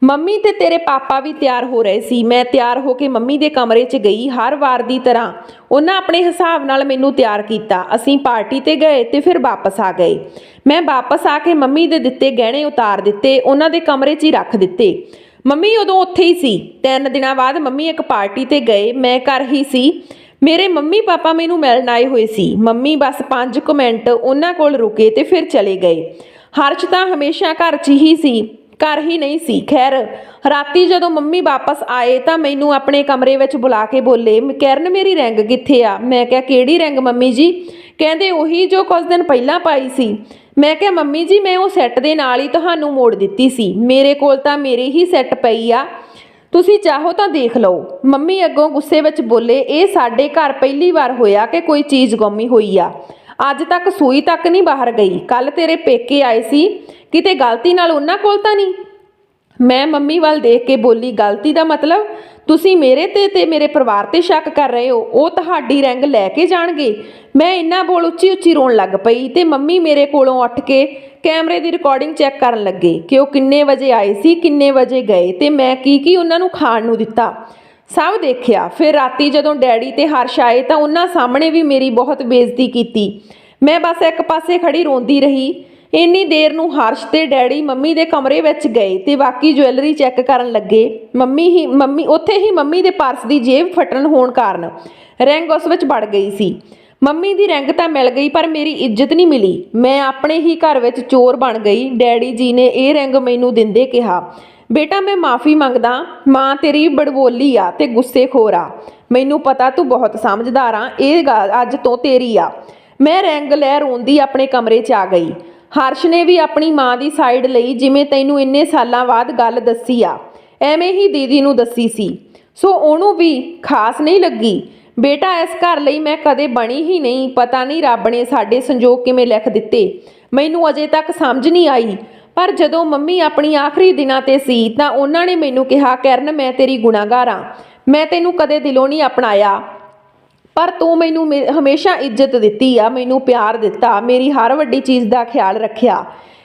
ਮੰਮੀ ਤੇ ਤੇਰੇ ਪਾਪਾ ਵੀ ਤਿਆਰ ਹੋ ਰਹੇ ਸੀ। ਮੈਂ ਤਿਆਰ ਹੋ ਕੇ ਮੰਮੀ ਦੇ ਕਮਰੇ 'ਚ ਗਈ। ਹਰ ਵਾਰ ਦੀ ਤਰ੍ਹਾਂ ਉਹਨਾਂ ਆਪਣੇ ਹਿਸਾਬ ਨਾਲ ਮੈਨੂੰ ਤਿਆਰ ਕੀਤਾ। ਅਸੀਂ ਪਾਰਟੀ ਤੇ ਗਏ ਤੇ ਫਿਰ ਵਾਪਸ ਆ ਗਏ। ਮੈਂ ਵਾਪਸ ਆ ਕੇ ਮੰਮੀ ਦੇ ਦਿੱਤੇ ਗਹਿਣੇ ਉਤਾਰ ਦਿੱਤੇ, ਉਹਨਾਂ ਦੇ ਕਮਰੇ 'ਚ ਹੀ ਰੱਖ ਦਿੱਤੇ। ਮੰਮੀ ਉਦੋਂ ਉੱਥੇ ਹੀ ਸੀ। 3 ਦਿਨਾਂ ਬਾਅਦ ਮੰਮੀ ਇੱਕ ਪਾਰਟੀ ਤੇ ਗਏ, ਮੈਂ ਘਰ ਹੀ ਸੀ। ਮੇਰੇ ਮੰਮੀ ਪਾਪਾ ਮੈਨੂੰ ਮਿਲਣ ਆਏ ਹੋਏ ਸੀ। ਮੰਮੀ ਬਸ 5 ਕੁ ਮਿੰਟ ਉਹਨਾਂ ਕੋਲ ਰੁਕੇ ਤੇ ਫਿਰ ਚਲੇ ਗਏ। ਹਰਸ਼ ਤਾਂ ਹਮੇਸ਼ਾ ਘਰ 'ਚ ਹੀ ਸੀ, ਘਰ ਹੀ ਨਹੀਂ ਸੀ। ਖੈਰ ਰਾਤੀ ਜਦੋਂ ਮੰਮੀ ਵਾਪਸ ਆਏ ਤਾਂ ਮੈਨੂੰ ਆਪਣੇ ਕਮਰੇ ਵਿੱਚ ਬੁਲਾ ਕੇ ਬੋਲੇ, ਕਿਰਨ ਮੇਰੀ ਰਿੰਗ ਕਿੱਥੇ ਆ? ਮੈਂ ਕਿਹਾ ਕਿਹੜੀ ਰਿੰਗ ਮੰਮੀ ਜੀ? ਕਹਿੰਦੇ ਉਹੀ ਜੋ ਕੁਝ ਦਿਨ ਪਹਿਲਾਂ ਪਾਈ ਸੀ। ਮੈਂ ਕਿਹਾ ਮੰਮੀ ਜੀ, ਮੈਂ ਉਹ ਸੈੱਟ ਦੇ ਨਾਲ ਹੀ ਤੁਹਾਨੂੰ ਮੋੜ ਦਿੱਤੀ ਸੀ। ਮੇਰੇ ਕੋਲ ਤਾਂ ਮੇਰੇ ਹੀ ਸੈੱਟ ਪਈ ਆ, ਤੁਸੀਂ ਚਾਹੋ ਤਾਂ ਦੇਖ ਲਓ। ਮੰਮੀ ਅੱਗੋਂ ਗੁੱਸੇ ਵਿੱਚ ਬੋਲੇ, ਇਹ ਸਾਡੇ ਘਰ ਪਹਿਲੀ ਵਾਰ ਹੋਇਆ ਕਿ ਕੋਈ ਚੀਜ਼ ਗੁੰਮੀ ਹੋਈ ਆ। ਅੱਜ ਤੱਕ ਸੂਈ ਤੱਕ ਨਹੀਂ ਬਾਹਰ ਗਈ। ਕੱਲ ਤੇਰੇ ਪੇਕੇ ਆਏ ਸੀ, ਕਿਤੇ ਗਲਤੀ ਨਾਲ ਉਹਨਾਂ ਕੋਲ ਤਾਂ ਨਹੀਂ? ਮੈਂ ਮੰਮੀ ਵੱਲ ਦੇਖ ਕੇ ਬੋਲੀ, ਗਲਤੀ ਦਾ ਮਤਲਬ? ਤੁਸੀਂ ਮੇਰੇ ਤੇ ਮੇਰੇ ਪਰਿਵਾਰ ਤੇ ਸ਼ੱਕ ਕਰ ਰਹੇ ਹੋ? ਉਹ ਤੁਹਾਡੀ ਰਿੰਗ ਲੈ ਕੇ ਜਾਣਗੇ? ਮੈਂ ਇੰਨਾ ਬੋਲ ਉੱਚੀ ਉੱਚੀ ਰੋਣ ਲੱਗ ਪਈ ਤੇ ਮੰਮੀ ਮੇਰੇ ਕੋਲੋਂ ਉੱਠ ਕੇ ਕੈਮਰੇ ਦੀ ਰਿਕਾਰਡਿੰਗ ਚੈੱਕ ਕਰਨ ਲੱਗੇ ਕਿ ਉਹ ਕਿੰਨੇ ਵਜੇ ਆਏ ਸੀ, ਕਿੰਨੇ ਵਜੇ ਗਏ ਤੇ ਮੈਂ ਕੀ ਉਹਨਾਂ ਨੂੰ ਖਾਣ ਨੂੰ ਦਿੱਤਾ। ਸਭ ਦੇਖਿਆ। ਫਿਰ ਰਾਤੀ ਜਦੋਂ ਡੈਡੀ ਤੇ ਹਰਸ਼ ਆਏ ਤਾਂ ਉਹਨਾਂ ਸਾਹਮਣੇ ਵੀ ਮੇਰੀ ਬਹੁਤ ਬੇਇੱਜ਼ਤੀ ਕੀਤੀ। ਮੈਂ ਬਸ ਇੱਕ ਪਾਸੇ ਖੜੀ ਰੋਂਦੀ ਰਹੀ। ਇੰਨੀ ਦੇਰ ਨੂੰ ਹਰਸ਼ ਤੇ ਡੈਡੀ ਮੰਮੀ ਦੇ ਕਮਰੇ ਵਿੱਚ ਗਏ ਤੇ ਬਾਕੀ ਜੁਐਲਰੀ ਚੈੱਕ ਕਰਨ ਲੱਗੇ। ਉੱਥੇ ਹੀ ਮੰਮੀ ਦੇ ਪਰਸ ਦੀ ਜੇਬ ਫਟਣ ਹੋਣ ਕਾਰਨ ਰਿੰਗ ਉਸ ਵਿੱਚ ਵੜ ਗਈ ਸੀ। ਮੰਮੀ ਦੀ ਰਿੰਗ ਤਾਂ ਮਿਲ ਗਈ ਪਰ ਮੇਰੀ ਇੱਜ਼ਤ ਨਹੀਂ ਮਿਲੀ। ਮੈਂ ਆਪਣੇ ਹੀ ਘਰ ਵਿੱਚ ਚੋਰ ਬਣ ਗਈ। ਡੈਡੀ ਜੀ ਨੇ ਇਹ ਰਿੰਗ ਮੈਨੂੰ ਦਿੰਦੇ ਕਿਹਾ, ਬੇਟਾ ਮੈਂ ਮਾਫੀ ਮੰਗਦਾ, ਮਾਂ ਤੇਰੀ ਬੜਬੋਲੀ ਆ ਤੇ ਗੁੱਸੇਖੋਰ ਆ। ਮੈਨੂੰ ਪਤਾ ਤੂੰ ਬਹੁਤ ਸਮਝਦਾਰ ਆ, ਇਹ ਗੱਲ ਅੱਜ ਤੋਂ ਤੇਰੀ ਆ। ਮੈਂ ਰਿੰਗ ਲੈ ਰੋਂਦੀ ਆਪਣੇ ਕਮਰੇ 'ਚ ਆ ਗਈ। ਹਰਸ਼ ਨੇ ਵੀ ਆਪਣੀ ਮਾਂ ਦੀ ਸਾਈਡ ਲਈ, ਜਿਵੇਂ ਤੈਨੂੰ ਇੰਨੇ ਸਾਲਾਂ ਬਾਅਦ ਗੱਲ ਦੱਸੀ ਆ ਐਵੇਂ ਹੀ ਦੀਦੀ ਨੂੰ ਦੱਸੀ ਸੀ, ਸੋ ਉਹਨੂੰ ਵੀ ਖਾਸ ਨਹੀਂ ਲੱਗੀ। ਬੇਟਾ ਇਸ ਘਰ ਲਈ ਮੈਂ ਕਦੇ ਬਣੀ ਹੀ ਨਹੀਂ। ਪਤਾ ਨਹੀਂ ਰੱਬ ਨੇ ਸਾਡੇ ਸੰਜੋਗ ਕਿਵੇਂ ਲਿਖ ਦਿੱਤੇ, ਮੈਨੂੰ ਅਜੇ ਤੱਕ ਸਮਝ ਨਹੀਂ ਆਈ। ਪਰ ਜਦੋਂ ਮੰਮੀ ਆਪਣੀ ਆਖਰੀ ਦਿਨਾਂ ਤੇ ਸੀ ਤਾਂ ਉਹਨਾਂ ਨੇ ਮੈਨੂੰ ਕਿਹਾ, ਕਿਰਨ ਮੈਂ ਤੇਰੀ ਗੁਨਾਹਗਾਰ ਆ, ਮੈਂ ਤੈਨੂੰ ਕਦੇ ਦਿਲੋਂ ਨਹੀਂ ਅਪਣਾਇਆ, ਪਰ ਤੂੰ ਮੈਨੂੰ ਹਮੇਸ਼ਾ ਇੱਜ਼ਤ ਦਿੱਤੀ ਆ, ਮੈਨੂੰ ਪਿਆਰ ਦਿੱਤਾ, ਮੇਰੀ ਹਰ ਵੱਡੀ ਚੀਜ਼ ਦਾ ਖਿਆਲ ਰੱਖਿਆ।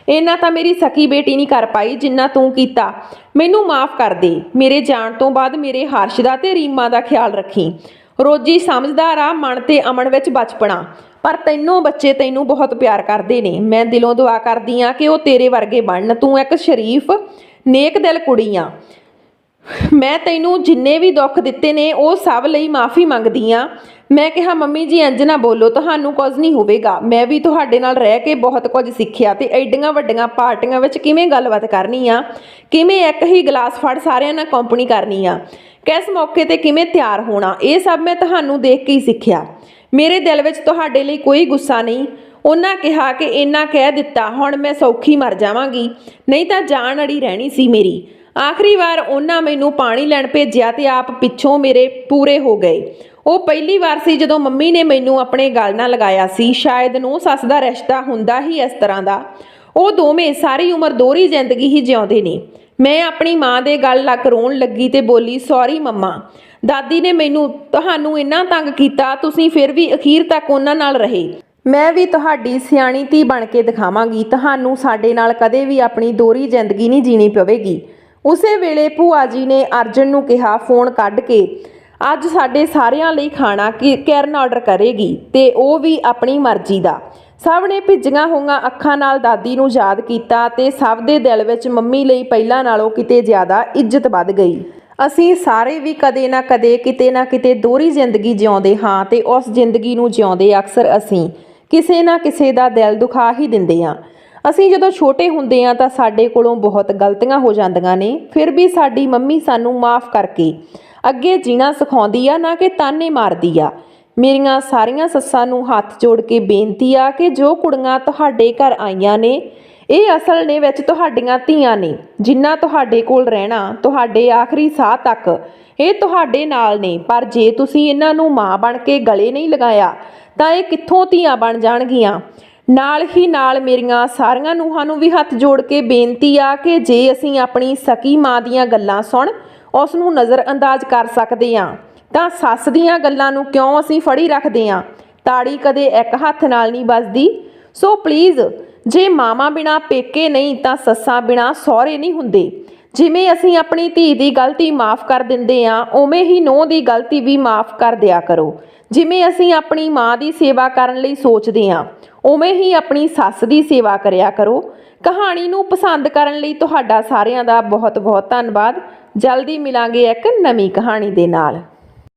ਇੰਨਾ ਤਾਂ ਮੇਰੀ ਸਕੀ ਬੇਟੀ ਨਹੀਂ ਕਰ ਪਾਈ ਜਿੰਨਾ ਤੂੰ ਕੀਤਾ। ਮੈਨੂੰ ਮਾਫ ਕਰ ਦੇ। ਮੇਰੇ ਜਾਣ ਤੋਂ ਬਾਅਦ ਮੇਰੇ ਹਰਸ਼ ਦਾ ਤੇ ਰੀਮਾ ਦਾ ਖਿਆਲ ਰੱਖੀ। ਰੋਜੀ ਸਮਝਦਾਰ ਆ, ਮਨ ਤੇ ਅਮਨ ਵਿੱਚ ਬਚਪਨਾ, ਪਰ ਤੈਨੂੰ ਬੱਚੇ ਤੈਨੂੰ ਬਹੁਤ ਪਿਆਰ ਕਰਦੇ ਨੇ। ਮੈਂ ਦਿਲੋਂ ਦੁਆ ਕਰਦੀ ਆ ਕਿ ਉਹ ਤੇਰੇ ਵਰਗੇ ਬਣਨ। ਤੂੰ ਇੱਕ ਸ਼ਰੀਫ ਨੇਕ ਦਿਲ ਕੁੜੀ ਆ। ਮੈਂ ਤੈਨੂੰ ਜਿੰਨੇ ਵੀ ਦੁੱਖ ਦਿੱਤੇ ਨੇ ਉਹ ਸਭ ਲਈ ਮਾਫੀ ਮੰਗਦੀ ਆ। ਮੈਂ ਕਿਹਾ ਮੰਮੀ ਜੀ ਇੰਜ ਨਾ ਬੋਲੋ, ਤੁਹਾਨੂੰ ਕੁਝ ਨਹੀਂ ਹੋਵੇਗਾ। ਮੈਂ ਵੀ ਤੁਹਾਡੇ ਨਾਲ ਰਹਿ ਕੇ ਬਹੁਤ ਕੁਝ ਸਿੱਖਿਆ ਤੇ ਐਡੀਆਂ ਵੱਡੀਆਂ ਪਾਰਟੀਆਂ ਵਿੱਚ ਕਿਵੇਂ ਗੱਲਬਾਤ ਕਰਨੀ ਆ, ਕਿਵੇਂ ਇੱਕ ਹੀ ਗਲਾਸ ਫੜ ਸਾਰਿਆਂ ਨਾਲ ਕੰਪਨੀ ਕਰਨੀ ਆ, ਕਿਸ ਮੌਕੇ ਤੇ ਕਿਵੇਂ ਤਿਆਰ ਹੋਣਾ, ਇਹ ਸਭ ਮੈਂ ਤੁਹਾਨੂੰ ਦੇਖ ਕੇ ਹੀ ਸਿੱਖਿਆ। ਮੇਰੇ ਦਿਲ ਵਿੱਚ ਤੁਹਾਡੇ ਲਈ ਕੋਈ ਗੁੱਸਾ ਨਹੀਂ। ਉਹਨਾਂ ਕਿਹਾ ਕਿ ਇੰਨਾ ਕਹਿ ਦਿੱਤਾ, ਹੁਣ ਮੈਂ ਸੌਖੀ ਮਰ ਜਾਵਾਂਗੀ, ਨਹੀਂ ਤਾਂ ਜਾਨ ਅੜੀ ਰਹਿਣੀ ਸੀ ਮੇਰੀ। ਆਖਰੀ ਵਾਰ ਉਹਨਾਂ ਮੈਨੂੰ ਪਾਣੀ ਲੈਣ ਭੇਜਿਆ ਤੇ ਆਪ ਪਿੱਛੋਂ ਮੇਰੇ ਪੂਰੇ ਹੋ ਗਏ। ਉਹ ਪਹਿਲੀ ਵਾਰ ਸੀ ਜਦੋਂ ਮੰਮੀ ਨੇ ਮੈਨੂੰ ਆਪਣੇ ਗਲ ਨਾਲ ਲਗਾਇਆ ਸੀ। ਸ਼ਾਇਦ ਨੂੰਹ ਸੱਸ ਦਾ ਰਿਸ਼ਤਾ ਹੁੰਦਾ ਹੀ ਇਸ ਤਰ੍ਹਾਂ ਦਾ। ਉਹ ਦੋਵੇਂ ਸਾਰੀ ਉਮਰ ਦੋਹਰੀ ਜ਼ਿੰਦਗੀ ਹੀ ਜਿਉਂਦੇ ਨੇ। ਮੈਂ ਆਪਣੀ ਮਾਂ ਦੇ ਗਲ ਲੱਗ ਰੋਣ ਲੱਗੀ ਤੇ ਬੋਲੀ, ਸੌਰੀ ਮੰਮਾ, ਦਾਦੀ ਨੇ ਤੁਹਾਨੂੰ ਇੰਨਾ ਤੰਗ ਕੀਤਾ, ਤੁਸੀਂ ਫਿਰ ਵੀ ਅਖੀਰ ਤੱਕ ਉਹਨਾਂ ਨਾਲ ਰਹੇ। ਮੈਂ ਵੀ ਤੁਹਾਡੀ ਸਿਆਣੀ ਧੀ ਬਣ ਕੇ ਦਿਖਾਵਾਂਗੀ। ਤੁਹਾਨੂੰ ਸਾਡੇ ਨਾਲ ਕਦੇ ਵੀ ਆਪਣੀ ਦੋਹਰੀ ਜ਼ਿੰਦਗੀ ਨਹੀਂ ਜੀਣੀ ਪਵੇਗੀ। ਉਸੇ ਵੇਲੇ ਭੂਆ ਜੀ ਨੇ ਅਰਜਨ ਨੂੰ ਕਿਹਾ ਫੋਨ ਕੱਢ ਕੇ, ਅੱਜ ਸਾਡੇ ਸਾਰਿਆਂ ਲਈ ਖਾਣਾ ਕਿਰਨ ਆਰਡਰ ਕਰੇਗੀ ਤੇ ਉਹ ਵੀ ਆਪਣੀ ਮਰਜ਼ੀ ਦਾ। ਸਭ ਨੇ ਭਿੱਜੀਆਂ ਹੋਈਆਂ ਅੱਖਾਂ ਨਾਲ ਦਾਦੀ ਨੂੰ ਯਾਦ ਕੀਤਾ ਤੇ ਸਭ ਦੇ ਦਿਲ ਵਿੱਚ ਮੰਮੀ ਲਈ ਪਹਿਲਾਂ ਨਾਲੋਂ ਕਿਤੇ ਜ਼ਿਆਦਾ ਇੱਜ਼ਤ ਵੱਧ ਗਈ। ਅਸੀਂ ਸਾਰੇ ਵੀ ਕਦੇ ਨਾ ਕਦੇ ਕਿਤੇ ਨਾ ਕਿਤੇ ਦੋਹਰੀ ਜ਼ਿੰਦਗੀ ਜਿਉਂਦੇ ਹਾਂ ਤੇ ਉਸ ਜ਼ਿੰਦਗੀ ਨੂੰ ਜਿਉਂਦੇ ਅਕਸਰ ਅਸੀਂ ਕਿਸੇ ਨਾ ਕਿਸੇ ਦਾ ਦਿਲ ਦੁਖਾ ਹੀ ਦਿੰਦੇ ਹਾਂ। ਅਸੀਂ ਜਦੋਂ ਛੋਟੇ ਹੁੰਦੇ ਹਾਂ ਤਾਂ ਸਾਡੇ ਕੋਲੋਂ ਬਹੁਤ ਗਲਤੀਆਂ ਹੋ ਜਾਂਦੀਆਂ ਨੇ, ਫਿਰ ਵੀ ਸਾਡੀ ਮੰਮੀ ਸਾਨੂੰ ਮਾਫ ਕਰਕੇ ਅੱਗੇ ਜੀਣਾ ਸਿਖਾਉਂਦੀ ਆ, ਨਾ ਕਿ ਤਾਨੇ ਮਾਰਦੀ ਆ। ਮੇਰੀਆਂ ਸਾਰੀਆਂ ਸੱਸਾਂ ਨੂੰ ਹੱਥ ਜੋੜ ਕੇ ਬੇਨਤੀ ਆ ਕਿ ਜੋ ਕੁੜੀਆਂ ਤੁਹਾਡੇ ਘਰ ਆਈਆਂ ਨੇ ਇਹ ਅਸਲ ਨੇ ਵਿੱਚ ਤੁਹਾਡੀਆਂ ਧੀਆਂ ਨੇ, ਜਿਨ੍ਹਾਂ ਤੁਹਾਡੇ ਕੋਲ ਰਹਿਣਾ ਤੁਹਾਡੇ ਆਖਰੀ ਸਾਹ ਤੱਕ। ਇਹ ਤੁਹਾਡੇ ਨਾਲ ਨੇ, ਪਰ ਜੇ ਤੁਸੀਂ ਇਹਨਾਂ ਨੂੰ ਮਾਂ ਬਣ ਕੇ ਗਲੇ ਨਹੀਂ ਲਗਾਇਆ ਤਾਂ ਇਹ ਕਿੱਥੋਂ ਧੀਆਂ ਬਣ ਜਾਣਗੀਆਂ। ਨਾਲ ਹੀ ਨਾਲ ਮੇਰੀਆਂ ਸਾਰੀਆਂ ਨੂੰਹਾਂ ਨੂੰ ਵੀ ਹੱਥ ਜੋੜ ਕੇ ਬੇਨਤੀ ਆ ਕਿ ਜੇ ਅਸੀਂ ਆਪਣੀ ਸਕੀ ਮਾਂ ਦੀਆਂ ਗੱਲਾਂ ਸੁਣ ਉਸ ਨੂੰ ਨਜ਼ਰਅੰਦਾਜ਼ ਕਰ ਸਕਦੇ ਹਾਂ ਤਾਂ ਸੱਸ ਦੀਆਂ ਗੱਲਾਂ ਨੂੰ ਕਿਉਂ ਅਸੀਂ ਫੜੀ ਰੱਖਦੇ ਹਾਂ। ਤਾੜੀ ਕਦੇ ਇੱਕ ਹੱਥ ਨਾਲ ਨਹੀਂ ਵੱਜਦੀ। ਸੋ ਪਲੀਜ਼, ਜੇ ਮਾਵਾਂ ਬਿਨਾਂ ਪੇਕੇ ਨਹੀਂ ਤਾਂ ਸੱਸਾਂ ਬਿਨਾਂ ਸਹੁਰੇ ਨਹੀਂ ਹੁੰਦੇ। ਜਿਵੇਂ ਅਸੀਂ ਆਪਣੀ ਧੀ ਦੀ ਗਲਤੀ ਮਾफ़ ਕਰ ਦਿੰਦੇ ਹਾਂ, ਉਵੇਂ ਹੀ ਨੂੰਹ ਦੀ ਗਲਤੀ ਵੀ ਮਾफ़ ਕਰ ਦਿਆ ਕਰੋ। ਜਿਵੇਂ ਅਸੀਂ ਆਪਣੀ ਮਾਂ ਦੀ ਸੇਵਾ ਕਰਨ ਲਈ ਸੋਚਦੇ ਹਾਂ, ਉਵੇਂ ਹੀ ਆਪਣੀ ਸੱਸ ਦੀ ਸੇਵਾ ਕਰਿਆ ਕਰੋ। ਕਹਾਣੀ ਨੂੰ ਪਸੰਦ ਕਰਨ ਲਈ ਤੁਹਾਡਾ ਸਾਰਿਆਂ ਦਾ ਬਹੁਤ ਬਹੁਤ ਧੰਨਵਾਦ। ਜਲਦੀ ਮਿਲਾਂਗੇ ਇੱਕ ਨਵੀਂ ਕਹਾਣੀ ਦੇ ਨਾਲ।